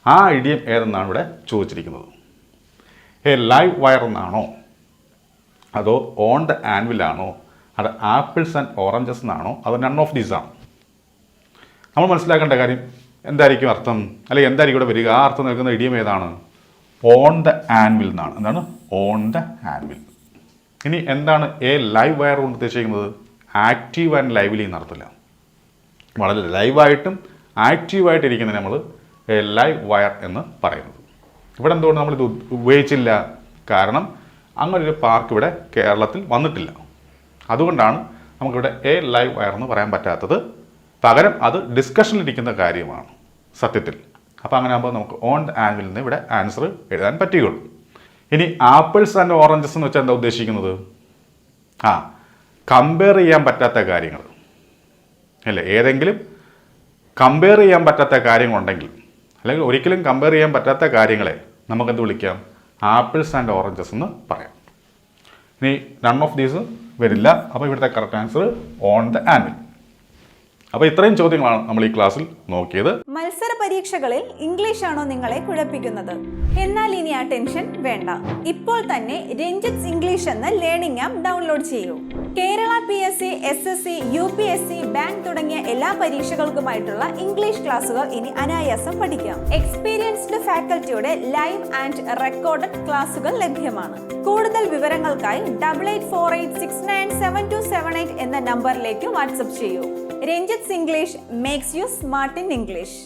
ആ ഇഡിയം ഏതെന്നാണ് ഇവിടെ ചോദിച്ചിരിക്കുന്നത്. എ ലൈവ് വയർ എന്നാണോ, അതോ ഓൺ ദ ആൻവിലാണോ, അത് ആപ്പിൾസ് ആൻഡ് ഓറഞ്ചസ് എന്നാണോ, അത് നൺ ഓഫ് ദീസ് ആണ്. നമ്മൾ മനസ്സിലാക്കേണ്ട കാര്യം എന്തായിരിക്കും അർത്ഥം, അല്ലെങ്കിൽ എന്തായിരിക്കും ഇവിടെ വരിക? ആ അർത്ഥം നൽകുന്ന ഇഡിയം ഏതാണ്? ഓൺ ദ ആൻവിൽ എന്നാണ്. എന്താണ്? On the anvil. ഇനി എന്താണ് എ ലൈവ് വയർ കൊണ്ട് ഉദ്ദേശിക്കുന്നത്? ആക്റ്റീവ് ആൻഡ് ലൈവ്ലി എന്നർത്ഥമില്ല. വളരെ ലൈവായിട്ടും ആക്റ്റീവായിട്ടിരിക്കുന്നത് നമ്മൾ ലൈവ് വയർ എന്ന് പറയുന്നത്. ഇവിടെ എന്തുകൊണ്ട് നമ്മളിത് ഉപയോഗിച്ചില്ല? കാരണം അങ്ങനൊരു പാർക്ക് ഇവിടെ കേരളത്തിൽ വന്നിട്ടില്ല. അതുകൊണ്ടാണ് നമുക്കിവിടെ എ ലൈവ് വയർ എന്ന് പറയാൻ പറ്റാത്തത്. പകരം അത് ഡിസ്കഷനിലിരിക്കുന്ന കാര്യമാണ് സത്യത്തിൽ. അപ്പോൾ അങ്ങനെ ആകുമ്പോൾ നമുക്ക് ഓൺ ദ ആൻവിൽ നിന്ന് ഇവിടെ ആൻസർ എഴുതാൻ പറ്റുകയുള്ളൂ. ഇനി ആപ്പിൾസ് ആൻഡ് ഓറഞ്ചസ് എന്ന് വെച്ചാൽ എന്താ ഉദ്ദേശിക്കുന്നത്? കമ്പയർ ചെയ്യാൻ പറ്റാത്ത കാര്യങ്ങൾ അല്ലേ? ഏതെങ്കിലും കമ്പയർ ചെയ്യാൻ പറ്റാത്ത കാര്യങ്ങളുണ്ടെങ്കിൽ, അല്ലെങ്കിൽ ഒരിക്കലും കമ്പയർ ചെയ്യാൻ പറ്റാത്ത കാര്യങ്ങളെ നമുക്കെന്ത് വിളിക്കാം? ആപ്പിൾസ് ആൻഡ് ഓറഞ്ചസ് എന്ന് പറയാം. ഇനി നൺ ഓഫ് ദീസ് വരില്ല. അപ്പോൾ ഇവിടുത്തെ correct answer on the anvil. അപ്പോൾ ഇത്രയും ചോദ്യങ്ങളാണ് നമ്മൾ ഈ ക്ലാസ്സിൽ നോക്കിയത്. മത്സര പരീക്ഷകളിൽ ഇംഗ്ലീഷ് ആണോ നിങ്ങളെ കുഴപ്പിക്കുന്നത്? എന്നാൽ ഇനി ആ ടെൻഷൻ വേണ്ട. ഇപ്പോൾ തന്നെ രഞ്ജിത്ത് ഇംഗ്ലീഷ് എന്ന ലേണിംഗ് ആപ്പ് ഡൗൺലോഡ് ചെയ്യൂ. Kerala PSC, SSC, UPSC, bank തുടങ്ങിയ എല്ലാ പരീക്ഷകൾക്കുമായിട്ടുള്ള ഇംഗ്ലീഷ് ക്ലാസുകൾ ഇനി അനായാസം പഠിക്കാം. എക്സ്പീരിയൻസ്ഡ് ഫാക്കൽറ്റിയുടെ ലൈവ് ആൻഡ് റെക്കോർഡഡ് ക്ലാസുകൾ ലഭ്യമാണ്. കൂടുതൽ വിവരങ്ങൾക്കായി 8848697278 എന്ന നമ്പറിലേക്ക് വാട്സ്ആപ്പ് ചെയ്യൂ. Ranjith English makes you smart in English.